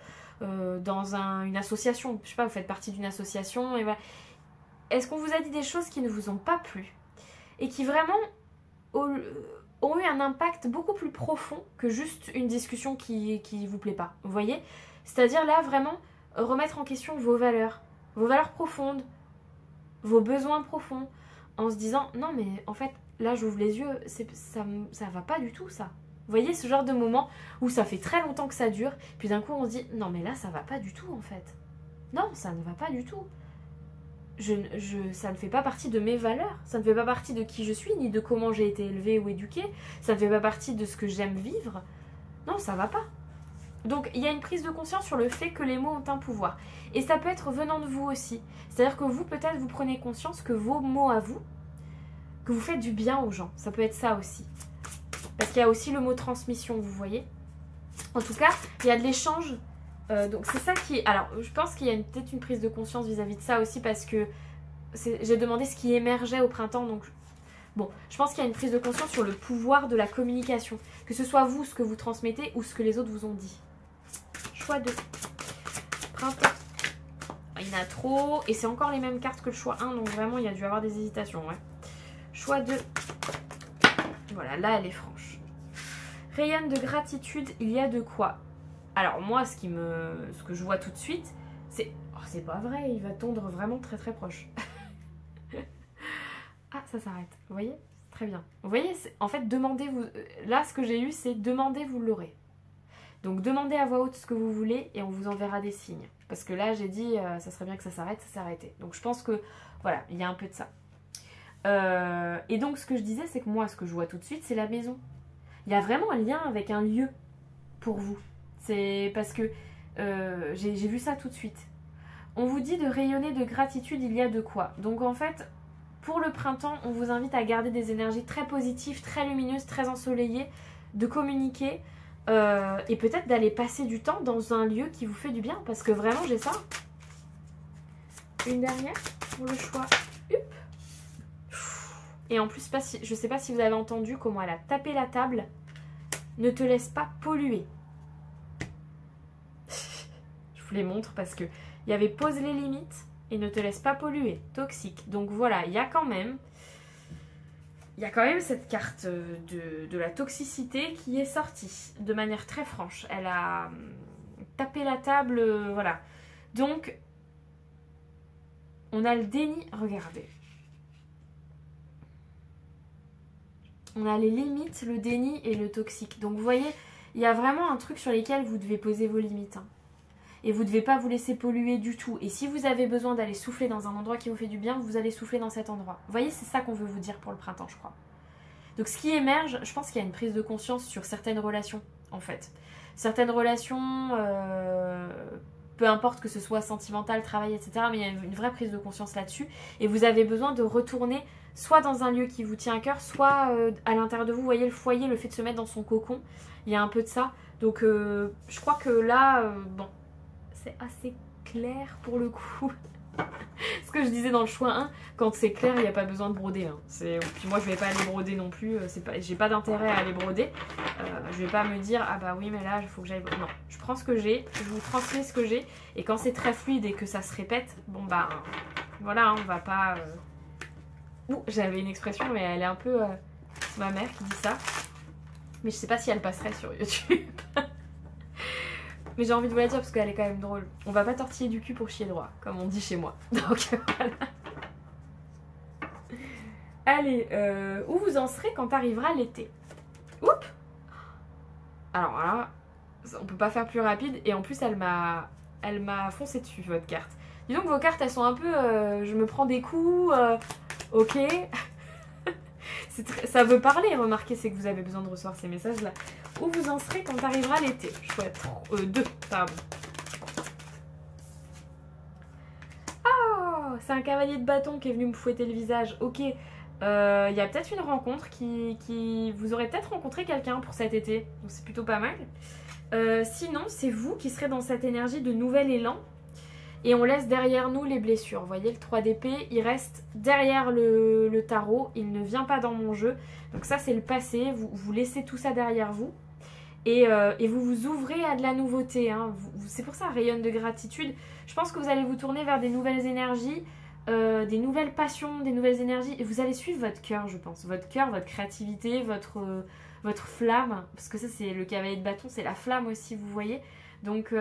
dans une association. Je sais pas, vous faites partie d'une association et voilà. Est-ce qu'on vous a dit des choses qui ne vous ont pas plu et qui vraiment ont eu un impact beaucoup plus profond que juste une discussion qui vous plaît pas? Vous voyez? C'est-à-dire là vraiment, remettre en question vos valeurs profondes, vos besoins profonds, en se disant non mais en fait là j'ouvre les yeux, ça va pas du tout ça. Vous voyez ce genre de moment où ça fait très longtemps que ça dure, puis d'un coup on se dit non mais là ça va pas du tout en fait. Non, ça ne va pas du tout. Ça ne fait pas partie de mes valeurs, ça ne fait pas partie de qui je suis, ni de comment j'ai été élevée ou éduquée, ça ne fait pas partie de ce que j'aime vivre. Non, ça va pas. Donc il y a une prise de conscience sur le fait que les mots ont un pouvoir. Et ça peut être venant de vous aussi. C'est-à-dire que vous, peut-être, vous prenez conscience que vos mots à vous, que vous faites du bien aux gens. Ça peut être ça aussi. Parce qu'il y a aussi le mot transmission, vous voyez. En tout cas, il y a de l'échange. Donc c'est ça qui... Alors, je pense qu'il y a peut-être une prise de conscience vis-à-vis de ça aussi parce que j'ai demandé ce qui émergeait au printemps. Donc, bon, je pense qu'il y a une prise de conscience sur le pouvoir de la communication. Que ce soit vous, ce que vous transmettez ou ce que les autres vous ont dit. Choix 2. Printemps. Il y en a trop. Et c'est encore les mêmes cartes que le choix 1. Donc vraiment, il y a dû avoir des hésitations. Ouais. Choix 2. Voilà, là, elle est franche. Rayonne de gratitude, il y a de quoi. Alors moi, ce que je vois tout de suite, c'est... Oh, c'est pas vrai, il va tondre vraiment très très proche. Ah, ça s'arrête. Vous voyez? Très bien. Vous voyez, en fait, demandez-vous... Là, ce que j'ai eu, c'est demandez, vous l'aurez. Donc, demandez à voix haute ce que vous voulez et on vous enverra des signes. Parce que là, j'ai dit, ça serait bien que ça s'arrête, ça s'est arrêté. Donc, je pense que, voilà, il y a un peu de ça. Et donc, ce que je disais, c'est que moi, ce que je vois tout de suite, c'est la maison. Il y a vraiment un lien avec un lieu pour vous. C'est parce que j'ai vu ça tout de suite. On vous dit de rayonner de gratitude, il y a de quoi. Donc en fait, pour le printemps, on vous invite à garder des énergies très positives, très lumineuses, très ensoleillées, de communiquer et peut-être d'aller passer du temps dans un lieu qui vous fait du bien. Parce que vraiment, j'ai ça. Une dernière pour le choix. Et en plus, je ne sais pas si vous avez entendu comment elle a tapé la table. Ne te laisse pas polluer. Je vous les montre parce que il y avait pose les limites et ne te laisse pas polluer, toxique. Donc voilà, il y a quand même cette carte de la toxicité qui est sortie de manière très franche. Elle a tapé la table, voilà. Donc on a le déni, regardez. On a les limites, le déni et le toxique. Donc vous voyez, il y a vraiment un truc sur lequel vous devez poser vos limites. Hein. Et vous ne devez pas vous laisser polluer du tout. Et si vous avez besoin d'aller souffler dans un endroit qui vous fait du bien, vous allez souffler dans cet endroit. Vous voyez, c'est ça qu'on veut vous dire pour le printemps, je crois. Donc ce qui émerge, je pense qu'il y a une prise de conscience sur certaines relations, en fait. Certaines relations, peu importe que ce soit sentimental, travail, etc. Mais il y a une vraie prise de conscience là-dessus. Et vous avez besoin de retourner soit dans un lieu qui vous tient à cœur, soit à l'intérieur de vous. Vous voyez le foyer, le fait de se mettre dans son cocon. Il y a un peu de ça. Donc je crois que là, bon... c'est assez clair pour le coup. Ce que je disais dans le choix 1, quand c'est clair, il n'y a pas besoin de broder. Hein. Puis moi, je vais pas aller broder non plus. J'ai pas d'intérêt à aller broder. Je vais pas me dire, ah bah oui, mais là, il faut que j'aille... Non, je prends ce que j'ai, je vous transmets ce que j'ai. Et quand c'est très fluide et que ça se répète, bon bah, voilà, hein, on va pas... Ouh, j'avais une expression, mais elle est un peu... C'est ma mère qui dit ça. Mais je sais pas si elle passerait sur YouTube. Mais j'ai envie de vous la dire parce qu'elle est quand même drôle. On va pas tortiller du cul pour chier droit, comme on dit chez moi. Donc voilà. Allez, où vous en serez quand arrivera l'été? Oups. Alors là, on peut pas faire plus rapide. Et en plus, elle m'a foncé dessus, votre carte. Dis donc, vos cartes, elles sont un peu... je me prends des coups, ok. Ça veut parler, remarquez, c'est que vous avez besoin de recevoir ces messages-là. Où vous en serez quand arrivera l'été? Chouette. 2, pardon. Oh, c'est un cavalier de bâton qui est venu me fouetter le visage. Ok, il y a peut-être une rencontre qui... Vous aurez peut-être rencontré quelqu'un pour cet été. Donc c'est plutôt pas mal. Sinon, c'est vous qui serez dans cette énergie de nouvel élan. Et on laisse derrière nous les blessures. Vous voyez, le 3 d'épée, il reste derrière le tarot. Il ne vient pas dans mon jeu. Donc ça, c'est le passé. Vous laissez tout ça derrière vous. Et vous vous ouvrez à de la nouveauté. Hein. C'est pour ça, rayonne de gratitude. Je pense que vous allez vous tourner vers des nouvelles énergies, des nouvelles passions, des nouvelles énergies. Et vous allez suivre votre cœur, je pense. Votre cœur, votre créativité, votre flamme. Parce que ça, c'est le cavalier de bâton. C'est la flamme aussi, vous voyez. Donc...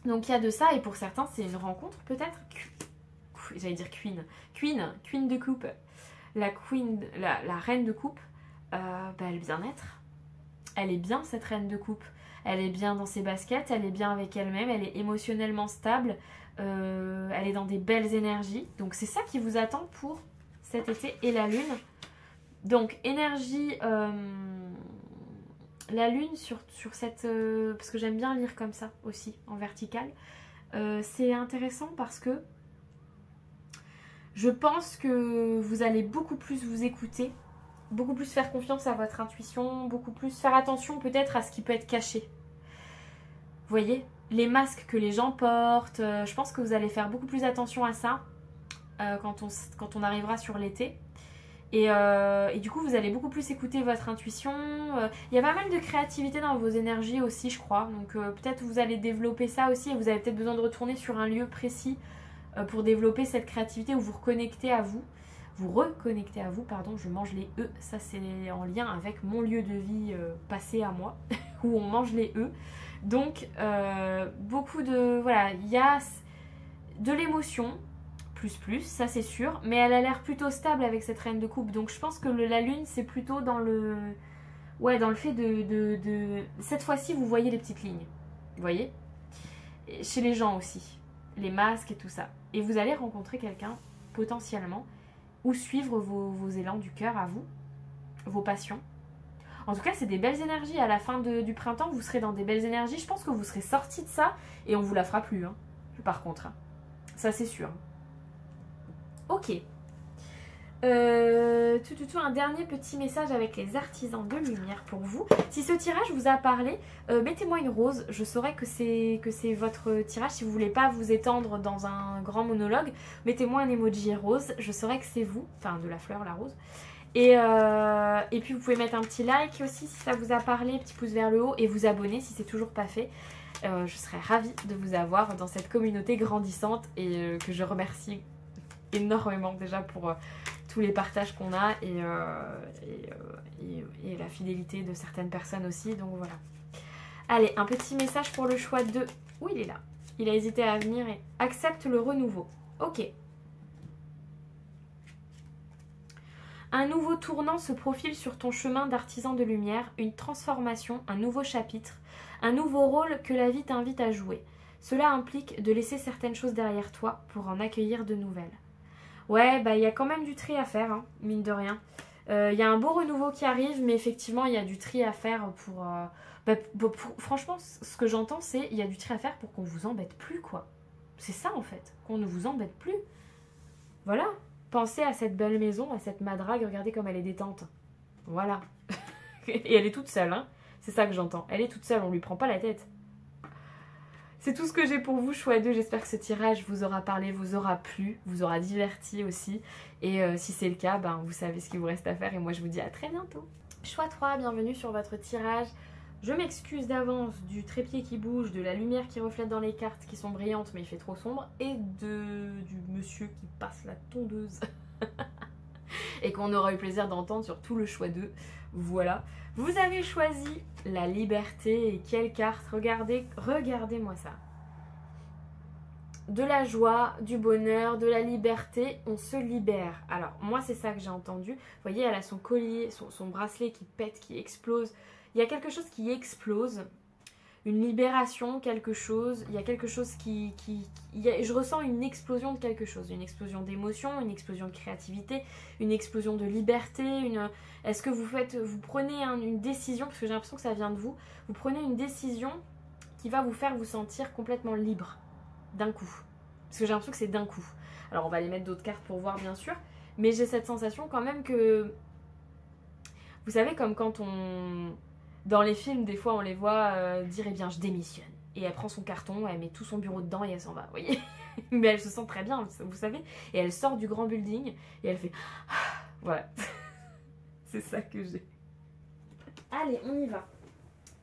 Donc il y a de ça, et pour certains c'est une rencontre peut-être. J'allais dire queen de coupe. La reine de coupe, elle bien-être. Elle est bien cette reine de coupe. Elle est bien dans ses baskets, elle est bien avec elle-même, elle est émotionnellement stable, elle est dans des belles énergies. Donc c'est ça qui vous attend pour cet été et la lune. Donc énergie, la lune sur cette... parce que j'aime bien lire comme ça aussi, en vertical. C'est intéressant parce que je pense que vous allez beaucoup plus vous écouter, beaucoup plus faire confiance à votre intuition, beaucoup plus faire attention peut-être à ce qui peut être caché. Vous voyez, les masques que les gens portent, je pense que vous allez faire beaucoup plus attention à ça quand on arrivera sur l'été. Et du coup, vous allez beaucoup plus écouter votre intuition. Il y a pas mal de créativité dans vos énergies aussi, je crois. Donc peut-être vous allez développer ça aussi et vous avez peut-être besoin de retourner sur un lieu précis pour développer cette créativité où vous reconnectez à vous. Pardon, je mange les œufs. Ça, c'est en lien avec mon lieu de vie passé à moi, où on mange les œufs. Donc, beaucoup de... Voilà, il y a de l'émotion, ça c'est sûr, mais elle a l'air plutôt stable avec cette reine de coupe. Donc, je pense que la lune, c'est plutôt dans le... Ouais, dans le fait de... Cette fois-ci, vous voyez les petites lignes. Vous voyez? Et chez les gens aussi. Les masques et tout ça. Et vous allez rencontrer quelqu'un, potentiellement, ou suivre vos élans du cœur à vous, vos passions. En tout cas, c'est des belles énergies. À la fin du printemps, vous serez dans des belles énergies. Je pense que vous serez sortis de ça et on vous la fera plus. Hein. Par contre, hein. Ça c'est sûr. Ok. Un dernier petit message avec les artisans de lumière pour vous. Si ce tirage vous a parlé, mettez-moi une rose. Je saurai que c'est votre tirage. Si vous voulez pas vous étendre dans un grand monologue, mettez-moi un emoji rose. Je saurai que c'est vous. Enfin, de la fleur, la rose. Et puis vous pouvez mettre un petit like aussi si ça vous a parlé, petit pouce vers le haut, et vous abonner si c'est toujours pas fait. Je serais ravie de vous avoir dans cette communauté grandissante et que je remercie énormément déjà pour tous les partages qu'on a et la fidélité de certaines personnes aussi. Donc voilà. Allez, un petit message pour le choix de... Où il est là? Il a hésité à venir et accepte le renouveau. Ok. Un nouveau tournant se profile sur ton chemin d'artisan de lumière, une transformation, un nouveau chapitre, un nouveau rôle que la vie t'invite à jouer. Cela implique de laisser certaines choses derrière toi pour en accueillir de nouvelles. Ouais, bah il y a quand même du tri à faire, hein, mine de rien. Il y a un beau renouveau qui arrive, mais effectivement, il y a du tri à faire pour... franchement, ce que j'entends, c'est il y a du tri à faire pour qu'on vous embête plus, quoi. C'est ça, en fait, qu'on ne vous embête plus. Voilà. Pensez à cette belle maison, à cette madrague, regardez comme elle est détente. Voilà. Et elle est toute seule, hein. C'est ça que j'entends. Elle est toute seule, on lui prend pas la tête. C'est tout ce que j'ai pour vous, choix 2. J'espère que ce tirage vous aura parlé, vous aura plu, vous aura diverti aussi. Et si c'est le cas, ben, vous savez ce qu'il vous reste à faire. Et moi, je vous dis à très bientôt. Choix 3, bienvenue sur votre tirage. Je m'excuse d'avance du trépied qui bouge, de la lumière qui reflète dans les cartes qui sont brillantes mais il fait trop sombre et du monsieur qui passe la tondeuse et qu'on aura eu plaisir d'entendre sur tout le choix 2. Voilà. Vous avez choisi la liberté et quelle carte? Regardez-moi ça. De la joie, du bonheur, de la liberté, on se libère. Alors moi c'est ça que j'ai entendu. Vous voyez, elle a son collier, son bracelet qui pète, qui explose. Il y a quelque chose qui explose, une libération, quelque chose, il y a quelque chose je ressens une explosion de quelque chose, une explosion d'émotion, une explosion de créativité, une explosion de liberté, est-ce que vous prenez une décision, parce que j'ai l'impression que ça vient de vous prenez une décision qui va vous faire vous sentir complètement libre, d'un coup, parce que j'ai l'impression que c'est d'un coup. Alors on va aller mettre d'autres cartes pour voir bien sûr, mais j'ai cette sensation quand même que, vous savez comme quand dans les films, des fois, on les voit dire « Eh bien, je démissionne ». Et elle prend son carton, elle met tout son bureau dedans et elle s'en va, vous voyez. Mais elle se sent très bien, vous savez. Et elle sort du grand building et elle fait « Voilà. » C'est ça que j'ai. Allez, on y va.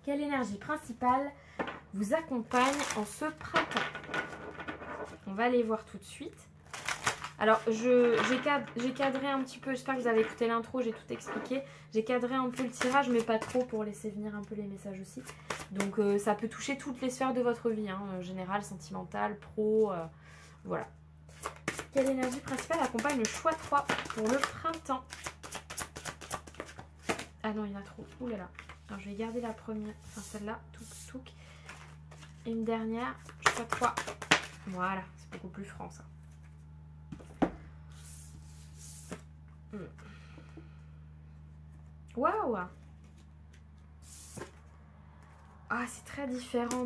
Quelle énergie principale vous accompagne en ce printemps? On va aller voir tout de suite. Alors, j'ai cadré un petit peu, j'espère que vous avez écouté l'intro, j'ai tout expliqué. J'ai cadré un peu le tirage, mais pas trop pour laisser venir un peu les messages aussi. Donc ça peut toucher toutes les sphères de votre vie, hein, générale, sentimentale, pro, voilà. Quelle énergie principale accompagne le choix 3 pour le printemps? Ah non, il y en a trop. Ouh là là. Alors, je vais garder la première, enfin celle-là, touk. Et une dernière, choix 3. Voilà, c'est beaucoup plus franc ça. Waouh! Ah, c'est très différent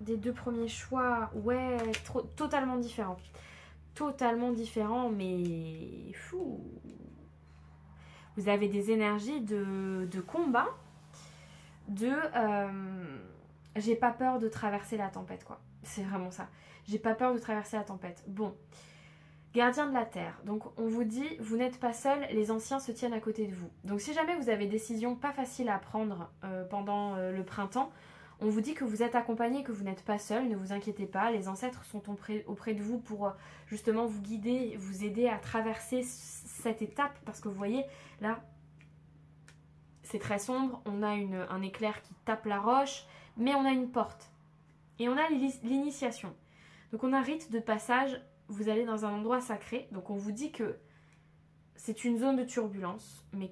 des deux premiers choix. Ouais, totalement différent. Totalement différent, mais fou. Vous avez des énergies de combat, j'ai pas peur de traverser la tempête, quoi. C'est vraiment ça. J'ai pas peur de traverser la tempête. Bon. Gardien de la Terre. Donc on vous dit, vous n'êtes pas seul, les anciens se tiennent à côté de vous. Donc si jamais vous avez des décisions pas faciles à prendre pendant le printemps, on vous dit que vous êtes accompagné, que vous n'êtes pas seul, ne vous inquiétez pas. Les ancêtres sont auprès de vous pour justement vous guider, vous aider à traverser cette étape. Parce que vous voyez, là, c'est très sombre, on a un éclair qui tape la roche, mais on a une porte. Et on a l'initiation. Donc on a rite de passage. Vous allez dans un endroit sacré, donc on vous dit que c'est une zone de turbulence, mais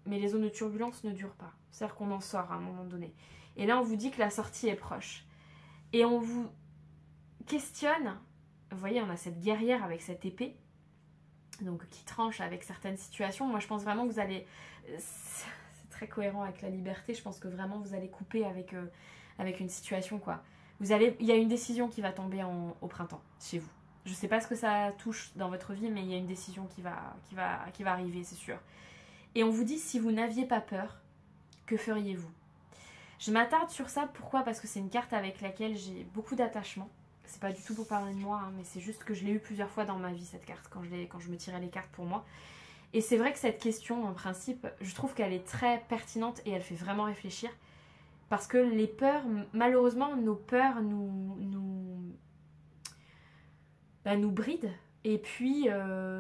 les zones de turbulence ne durent pas. C'est-à-dire qu'on en sort à un moment donné. Et là, on vous dit que la sortie est proche. Et on vous questionne. Vous voyez, on a cette guerrière avec cette épée, donc qui tranche avec certaines situations. Moi, je pense vraiment que vous allez... C'est très cohérent avec la liberté. Je pense que vraiment, vous allez couper avec une situation, quoi. Il y a une décision qui va tomber au printemps, chez vous. Je ne sais pas ce que ça touche dans votre vie, mais il y a une décision qui va arriver, c'est sûr. Et on vous dit, si vous n'aviez pas peur, que feriez-vous? Je m'attarde sur ça, pourquoi? Parce que c'est une carte avec laquelle j'ai beaucoup d'attachement. C'est pas du tout pour parler de moi, hein, mais c'est juste que je l'ai eu plusieurs fois dans ma vie, cette carte, quand je me tirais les cartes pour moi. Et c'est vrai que cette question, en principe, je trouve qu'elle est très pertinente et elle fait vraiment réfléchir. Parce que les peurs, malheureusement, nos peurs nous brident. Et puis,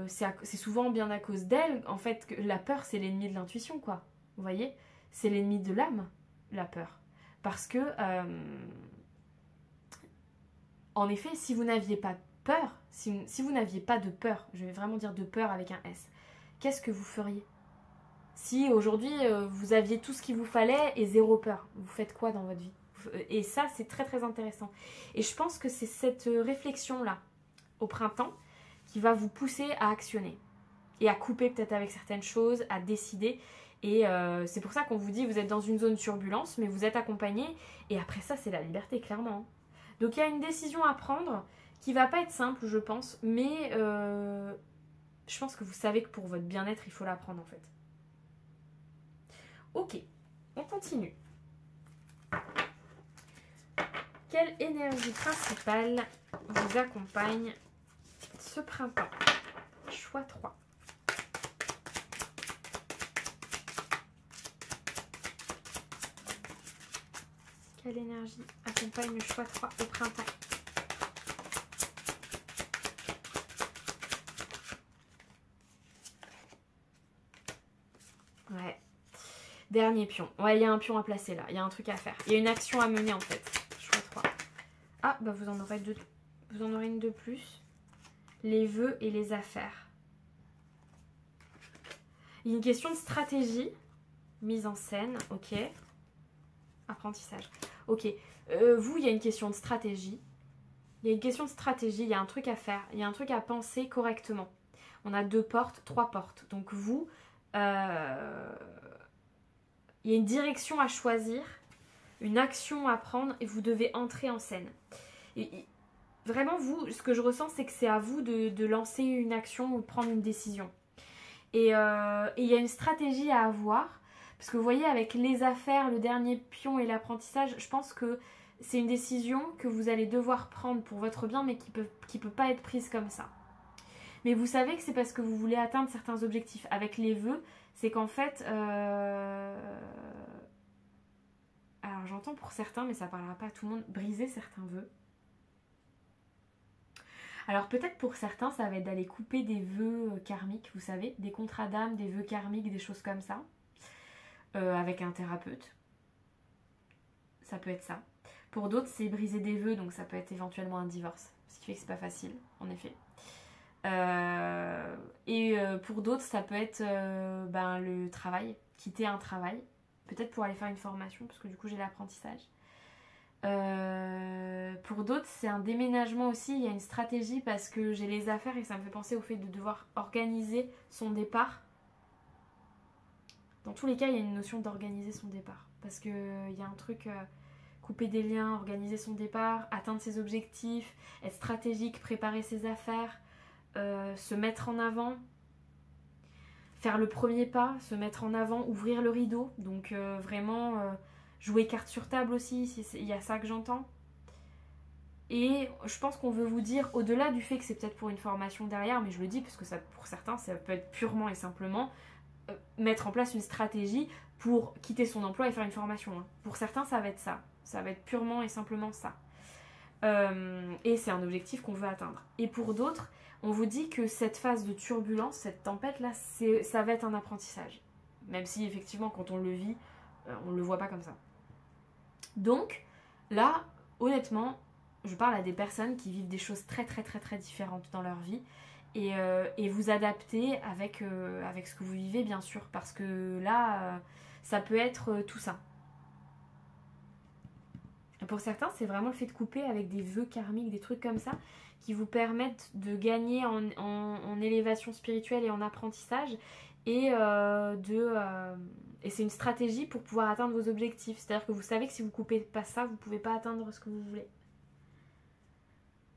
c'est souvent bien à cause d'elle. En fait, que la peur, c'est l'ennemi de l'intuition, quoi. Vous voyez? C'est l'ennemi de l'âme, la peur. Parce que, en effet, si vous n'aviez pas peur, si vous n'aviez pas de peur, je vais vraiment dire de peur avec un S, qu'est-ce que vous feriez? Si aujourd'hui, vous aviez tout ce qu'il vous fallait et zéro peur, vous faites quoi dans votre vie? Et ça, c'est très très intéressant. Et je pense que c'est cette réflexion-là, au printemps, qui va vous pousser à actionner. Et à couper peut-être avec certaines choses, à décider. Et c'est pour ça qu'on vous dit, vous êtes dans une zone de turbulence, mais vous êtes accompagné. Et après ça, c'est la liberté, clairement. Donc il y a une décision à prendre qui va pas être simple, je pense. Mais je pense que vous savez que pour votre bien-être, il faut la prendre en fait. Ok, on continue. Quelle énergie principale vous accompagne ce printemps? Choix 3. Quelle énergie accompagne le choix 3 au printemps? Ouais. Dernier pion. Ouais, il y a un pion à placer là. Il y a un truc à faire. Il y a une action à mener en fait. Choix 3. Ah, bah vous en aurez deux. Vous en aurez une de plus. Les vœux et les affaires. Il y a une question de stratégie. Mise en scène. Ok. Apprentissage. Ok. Vous, il y a une question de stratégie. Il y a une question de stratégie. Il y a un truc à faire. Il y a un truc à penser correctement. On a 2 portes, 3 portes. Donc vous... il y a une direction à choisir, une action à prendre et vous devez entrer en scène. Et vraiment, vous, ce que je ressens, c'est que c'est à vous de lancer une action ou de prendre une décision. Et il y a une stratégie à avoir, parce que vous voyez, avec les affaires, le dernier pion et l'apprentissage, je pense que c'est une décision que vous allez devoir prendre pour votre bien, mais qui peut pas être prise comme ça. Mais vous savez que c'est parce que vous voulez atteindre certains objectifs. Avec les vœux, c'est qu'en fait... Alors j'entends pour certains, mais ça ne parlera pas à tout le monde, briser certains vœux. Alors peut-être pour certains, ça va être d'aller couper des vœux karmiques, vous savez, des contrats d'âme, des vœux karmiques, des choses comme ça, avec un thérapeute. ça peut être ça. Pour d'autres, c'est briser des vœux, donc ça peut être éventuellement un divorce. Ce qui fait que c'est pas facile, en effet. Pour d'autres, ça peut être le travail, quitter un travail. Peut-être pour aller faire une formation, parce que du coup, j'ai l'apprentissage. Pour d'autres, c'est un déménagement aussi. Il y a une stratégie parce que j'ai les affaires et ça me fait penser au fait de devoir organiser son départ. Dans tous les cas, il y a une notion d'organiser son départ. Parce qu'il y a un truc... couper des liens, organiser son départ, atteindre ses objectifs, être stratégique, préparer ses affaires, se mettre en avant, faire le premier pas, se mettre en avant, ouvrir le rideau. Donc vraiment jouer carte sur table aussi, il y a ça que j'entends. Et je pense qu'on veut vous dire, au-delà du fait que c'est peut-être pour une formation derrière, mais je le dis parce que ça, pour certains, ça peut être purement et simplement mettre en place une stratégie pour quitter son emploi et faire une formation. Hein. Pour certains, ça va être ça. Ça va être purement et simplement ça. Et c'est un objectif qu'on veut atteindre. Et pour d'autres, on vous dit que cette phase de turbulence, cette tempête-là, ça va être un apprentissage. Même si, effectivement, quand on le vit, on ne le voit pas comme ça. Donc, là, honnêtement, je parle à des personnes qui vivent des choses très, très, très, très différentes dans leur vie. Et vous adapter avec ce que vous vivez, bien sûr. Parce que là, ça peut être tout ça. Pour certains, c'est vraiment le fait de couper avec des vœux karmiques, des trucs comme ça, qui vous permettent de gagner en élévation spirituelle et en apprentissage. Et c'est une stratégie pour pouvoir atteindre vos objectifs. C'est-à-dire que vous savez que si vous coupez pas ça, vous ne pouvez pas atteindre ce que vous voulez.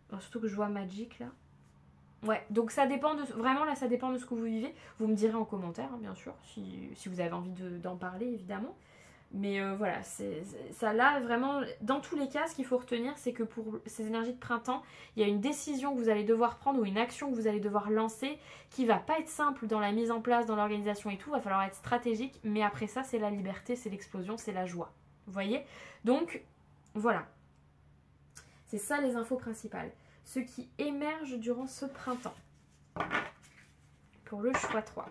Alors, surtout que je vois Magic là. Ouais, donc ça dépend de... Vraiment là, ça dépend de ce que vous vivez. Vous me direz en commentaire, hein, bien sûr, si vous avez envie d'en parler, évidemment. Mais voilà, ça là, vraiment, dans tous les cas, ce qu'il faut retenir, c'est que pour ces énergies de printemps, il y a une décision que vous allez devoir prendre ou une action que vous allez devoir lancer qui va pas être simple dans la mise en place, dans l'organisation et tout. Il va falloir être stratégique, mais après ça, c'est la liberté, c'est l'explosion, c'est la joie. Vous voyez? Donc, voilà. C'est ça les infos principales. Ce qui émerge durant ce printemps. Pour le choix 3.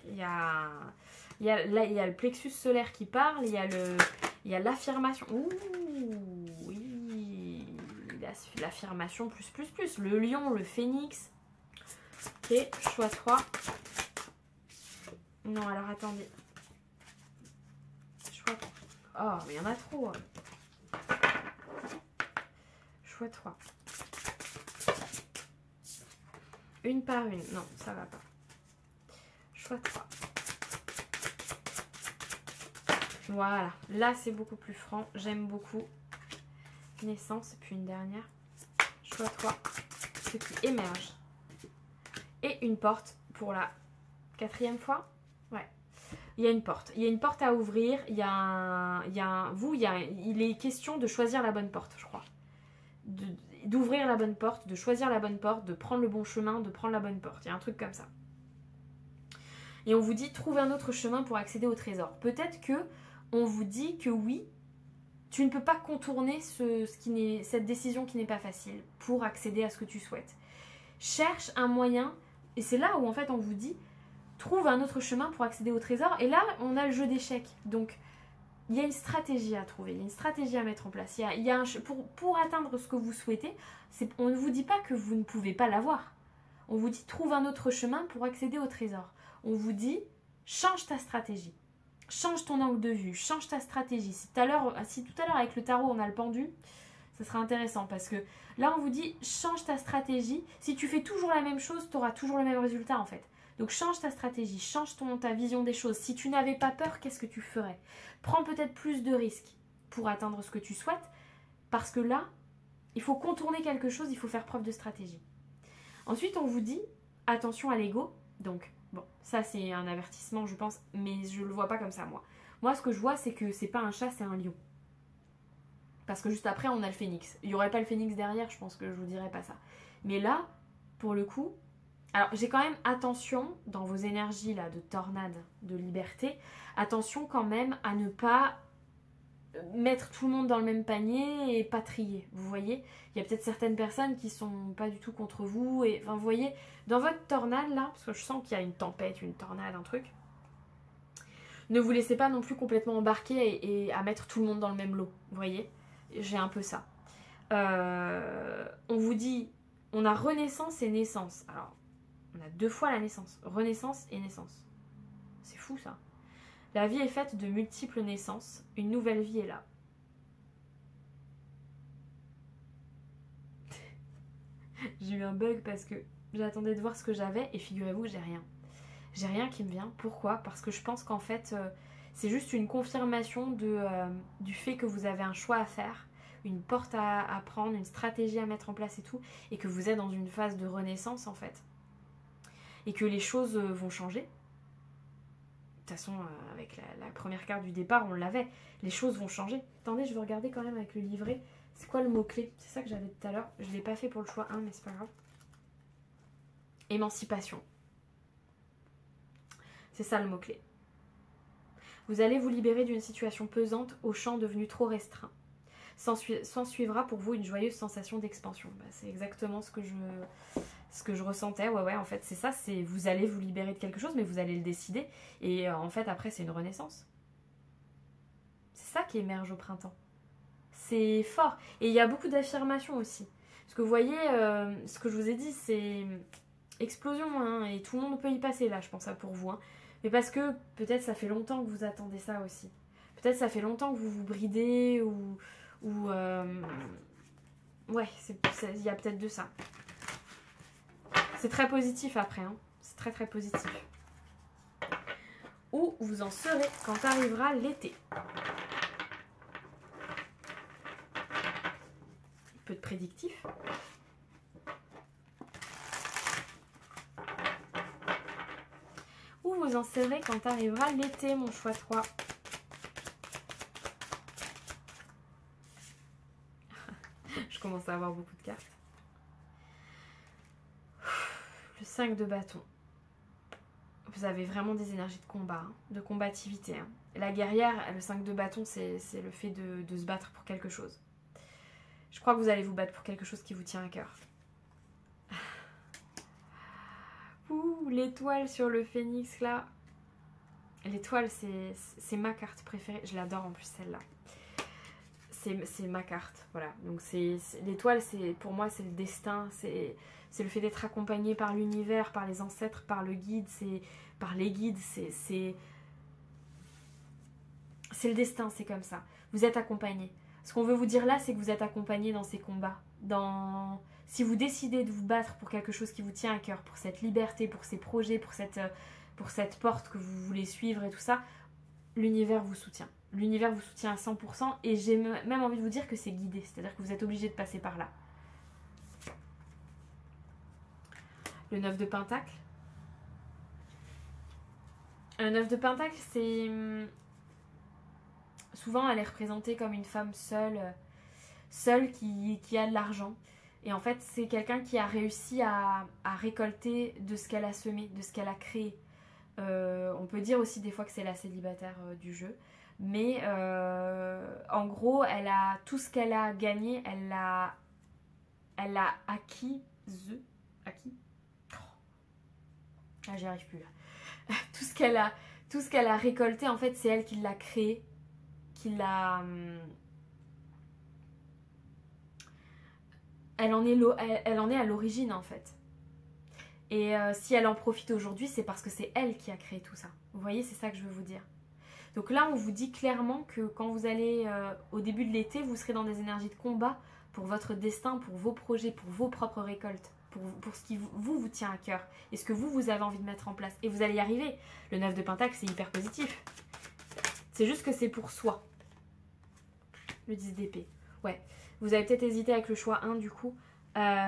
Il y a le plexus solaire qui parle, il y a l'affirmation. Ouh, oui, l'affirmation plus, le lion, le phénix. Ok, choix 3. Non, alors attendez. Choix 3. Oh, mais il y en a trop. Choix 3. Une par une. Non, ça va pas. Choix 3. Voilà, là c'est beaucoup plus franc, j'aime beaucoup. Naissance, puis une dernière. Choix 3, ce qui émerge. Et une porte pour la 4e fois. Ouais, il y a une porte. Il y a une porte à ouvrir, il est question de choisir la bonne porte, je crois. D'ouvrir la bonne porte, de choisir la bonne porte, de prendre le bon chemin, de prendre la bonne porte. Il y a un truc comme ça. Et on vous dit, trouve un autre chemin pour accéder au trésor. Peut-être que on vous dit que oui, tu ne peux pas contourner cette décision qui n'est pas facile pour accéder à ce que tu souhaites. Cherche un moyen, et c'est là où en fait on vous dit, trouve un autre chemin pour accéder au trésor. Et là, on a le jeu d'échecs. Donc, il y a une stratégie à trouver, il y a une stratégie à mettre en place. Pour atteindre ce que vous souhaitez, on ne vous dit pas que vous ne pouvez pas l'avoir. On vous dit, trouve un autre chemin pour accéder au trésor. On vous dit, change ta stratégie. Change ton angle de vue, change ta stratégie. Si tout à l'heure avec le tarot on a le pendu, ça sera intéressant parce que là on vous dit change ta stratégie. Si tu fais toujours la même chose, tu auras toujours le même résultat en fait. Donc change ta stratégie, change ta vision des choses. Si tu n'avais pas peur, qu'est-ce que tu ferais? Prends peut-être plus de risques pour atteindre ce que tu souhaites parce que là, il faut contourner quelque chose, il faut faire preuve de stratégie. Ensuite on vous dit attention à l'ego. Donc bon, ça c'est un avertissement je pense, mais je le vois pas comme ça moi. Moi ce que je vois c'est que c'est pas un chat, c'est un lion. Parce que juste après on a le phénix. Il y aurait pas le phénix derrière, je pense que je vous dirais pas ça. Mais là, pour le coup, alors j'ai quand même attention dans vos énergies là de tornade, de liberté, attention quand même à ne pas mettre tout le monde dans le même panier et pas trier, vous voyez. Il y a peut-être certaines personnes qui sont pas du tout contre vous, et enfin vous voyez, dans votre tornade là, parce que je sens qu'il y a une tempête, une tornade, un truc, ne vous laissez pas non plus complètement embarquer et à mettre tout le monde dans le même lot, vous voyez. J'ai un peu ça. On vous dit, on a renaissance et naissance. Alors, on a 2 fois la naissance, renaissance et naissance. C'est fou ça. La vie est faite de multiples naissances, une nouvelle vie est là. J'ai eu un bug parce que j'attendais de voir ce que j'avais et figurez-vous, j'ai rien. J'ai rien qui me vient. Pourquoi? Parce que je pense qu'en fait, c'est juste une confirmation du fait que vous avez un choix à faire, une porte à prendre, une stratégie à mettre en place et tout, et que vous êtes dans une phase de renaissance en fait. Et que les choses vont changer. De toute façon, avec la première carte du départ, on l'avait. Les choses vont changer. Attendez, je vais regarder quand même avec le livret. C'est quoi le mot-clé? C'est ça que j'avais tout à l'heure. Je ne l'ai pas fait pour le choix 1, mais c'est pas grave. Émancipation. C'est ça le mot-clé. Vous allez vous libérer d'une situation pesante au champ devenu trop restreint. S'en suivra pour vous une joyeuse sensation d'expansion. Bah, c'est exactement ce que je ressentais. Ouais, en fait, c'est ça. C'est vous allez vous libérer de quelque chose, mais vous allez le décider. Et en fait, après, c'est une renaissance. C'est ça qui émerge au printemps. C'est fort. Et il y a beaucoup d'affirmations aussi. Parce que vous voyez, ce que je vous ai dit, c'est explosion. Hein, et tout le monde peut y passer, là, je pense, ça pour vous. Hein. Mais parce que peut-être ça fait longtemps que vous attendez ça aussi. Peut-être ça fait longtemps que vous vous bridez ou ouais, il y a peut-être de ça. C'est très positif après, hein. C'est très très positif. Où vous en serez quand arrivera l'été. Un peu de prédictif. Où vous en serez quand arrivera l'été, mon choix 3. Je commence à avoir beaucoup de cartes. Le 5 de bâton. Vous avez vraiment des énergies de combat, hein, de combativité. Hein. La guerrière, le 5 de bâton, c'est le fait de se battre pour quelque chose. Je crois que vous allez vous battre pour quelque chose qui vous tient à cœur. Ouh, l'étoile sur le phénix là. L'étoile, c'est ma carte préférée. Je l'adore en plus celle-là. C'est ma carte, voilà. Donc l'étoile, pour moi, c'est le destin, c'est le fait d'être accompagné par l'univers, par les ancêtres, par le guide, par les guides, c'est le destin, c'est comme ça. Vous êtes accompagné. Ce qu'on veut vous dire là, c'est que vous êtes accompagné dans ces combats. Si vous décidez de vous battre pour quelque chose qui vous tient à cœur, pour cette liberté, pour ces projets, pour cette porte que vous voulez suivre et tout ça, l'univers vous soutient. L'univers vous soutient à 100% et j'ai même envie de vous dire que c'est guidé, c'est-à-dire que vous êtes obligé de passer par là. Le 9 de Pentacle. Le 9 de Pentacle, c'est... Souvent, elle est représentée comme une femme seule qui a de l'argent. Et en fait, c'est quelqu'un qui a réussi à récolter de ce qu'elle a semé, de ce qu'elle a créé. On peut dire aussi des fois que c'est la célibataire du jeu. Mais en gros, elle a tout ce qu'elle a gagné, elle l'a acquis. Acquis. Ah, j'y arrive plus là. tout ce qu'elle a récolté, en fait, c'est elle qui l'a créé, qui l'a. Elle en est à l'origine en fait. Et si elle en profite aujourd'hui, c'est parce que c'est elle qui a créé tout ça. Vous voyez, c'est ça que je veux vous dire. Donc là, on vous dit clairement que quand vous allez au début de l'été, vous serez dans des énergies de combat pour votre destin, pour vos projets, pour vos propres récoltes, pour ce qui vous tient à cœur et ce que vous avez envie de mettre en place. Et vous allez y arriver. Le 9 de Pentacle, c'est hyper positif. C'est juste que c'est pour soi. Le 10 d'épée. Ouais. Vous avez peut-être hésité avec le choix 1 du coup.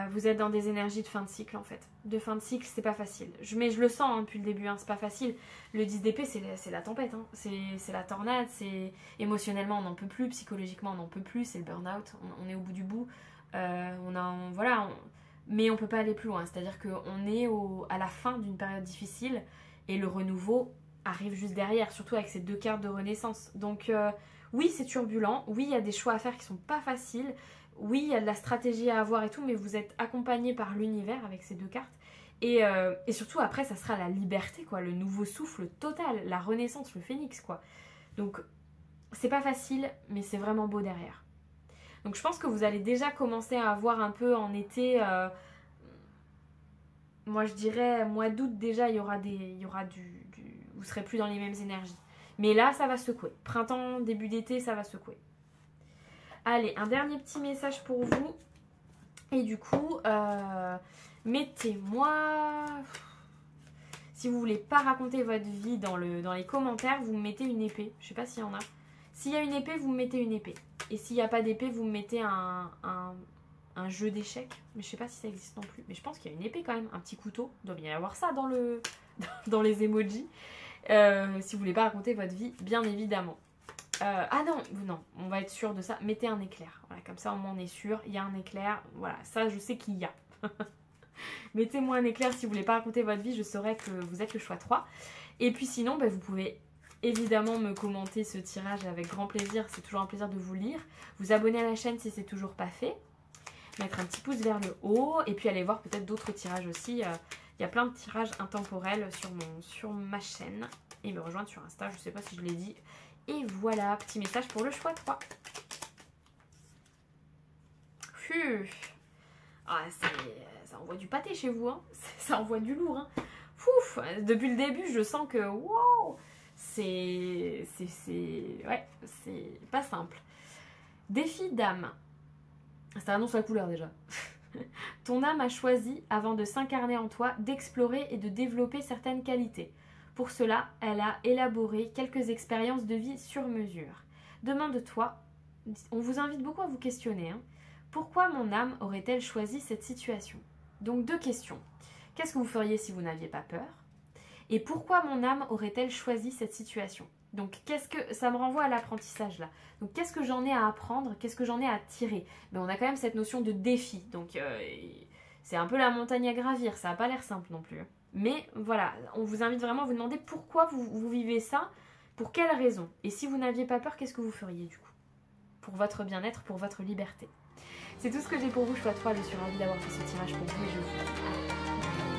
Vous êtes dans des énergies de fin de cycle en fait. De fin de cycle, c'est pas facile. Mais je le sens hein, depuis le début, hein, c'est pas facile. Le 10 d'épée, c'est la tempête. Hein. C'est la tornade. Émotionnellement, on n'en peut plus. Psychologiquement, on n'en peut plus. C'est le burn-out. On est au bout du bout. Mais on peut pas aller plus loin. C'est-à-dire qu'on est à la fin d'une période difficile et le renouveau arrive juste derrière, surtout avec ces 2 cartes de renaissance. Donc Oui, c'est turbulent, oui, il y a des choix à faire qui sont pas faciles, oui, il y a de la stratégie à avoir et tout, mais vous êtes accompagné par l'univers avec ces deux cartes. Et surtout, après, ça sera la liberté, quoi, le nouveau souffle total, la renaissance, le phénix, quoi. Donc, c'est pas facile, mais c'est vraiment beau derrière. Donc, je pense que vous allez déjà commencer à avoir un peu en été... moi, je dirais, mois d'août, déjà, il y aura vous serez plus dans les mêmes énergies. Mais là, ça va secouer. Printemps, début d'été, ça va secouer. Allez, un dernier petit message pour vous. Et du coup, mettez-moi... Si vous voulez pas raconter votre vie dans les commentaires, vous me mettez une épée. Je sais pas s'il y en a. S'il y a une épée, vous me mettez une épée. Et s'il n'y a pas d'épée, vous me mettez un jeu d'échecs. Mais je sais pas si ça existe non plus. Mais je pense qu'il y a une épée quand même. Un petit couteau. Il doit bien y avoir ça dans les emojis. Si vous voulez pas raconter votre vie, bien évidemment. Ah non, on va être sûr de ça. Mettez un éclair. Voilà, comme ça, au moins, on est sûr. Il y a un éclair. Voilà, ça, je sais qu'il y a. Mettez-moi un éclair si vous voulez pas raconter votre vie. Je saurai que vous êtes le choix 3. Et puis sinon, vous pouvez évidemment me commenter ce tirage avec grand plaisir. C'est toujours un plaisir de vous lire. Vous abonner à la chaîne si c'est toujours pas fait. Mettre un petit pouce vers le haut. Et puis aller voir peut-être d'autres tirages aussi. Il y a plein de tirages intemporels sur ma chaîne. Et me rejoindre sur Insta. Je sais pas si je l'ai dit. Et voilà, petit message pour le choix 3. Ah, ça envoie du pâté chez vous, hein. Ça envoie du lourd, hein. Fouf, depuis le début, je sens que wow, c'est pas simple. Défi d'âme. Ça annonce la couleur déjà. Ton âme a choisi, avant de s'incarner en toi, d'explorer et de développer certaines qualités. Pour cela, elle a élaboré quelques expériences de vie sur mesure. Demande-toi, on vous invite beaucoup à vous questionner, hein. Pourquoi mon âme aurait-elle choisi cette situation? Donc 2 questions. Qu'est-ce que vous feriez si vous n'aviez pas peur? Et pourquoi mon âme aurait-elle choisi cette situation? Donc ça me renvoie à l'apprentissage là. Donc qu'est-ce que j'en ai à apprendre? Qu'est-ce que j'en ai à tirer? Mais on a quand même cette notion de défi. Donc c'est un peu la montagne à gravir. Ça n'a pas l'air simple non plus. Mais voilà, on vous invite vraiment à vous demander pourquoi vous vivez ça, pour quelle raison. Et si vous n'aviez pas peur, qu'est-ce que vous feriez du coup? Pour votre bien-être, pour votre liberté. C'est tout ce que j'ai pour vous, choix 3. Je suis ravie d'avoir fait ce tirage pour vous et je vous dis à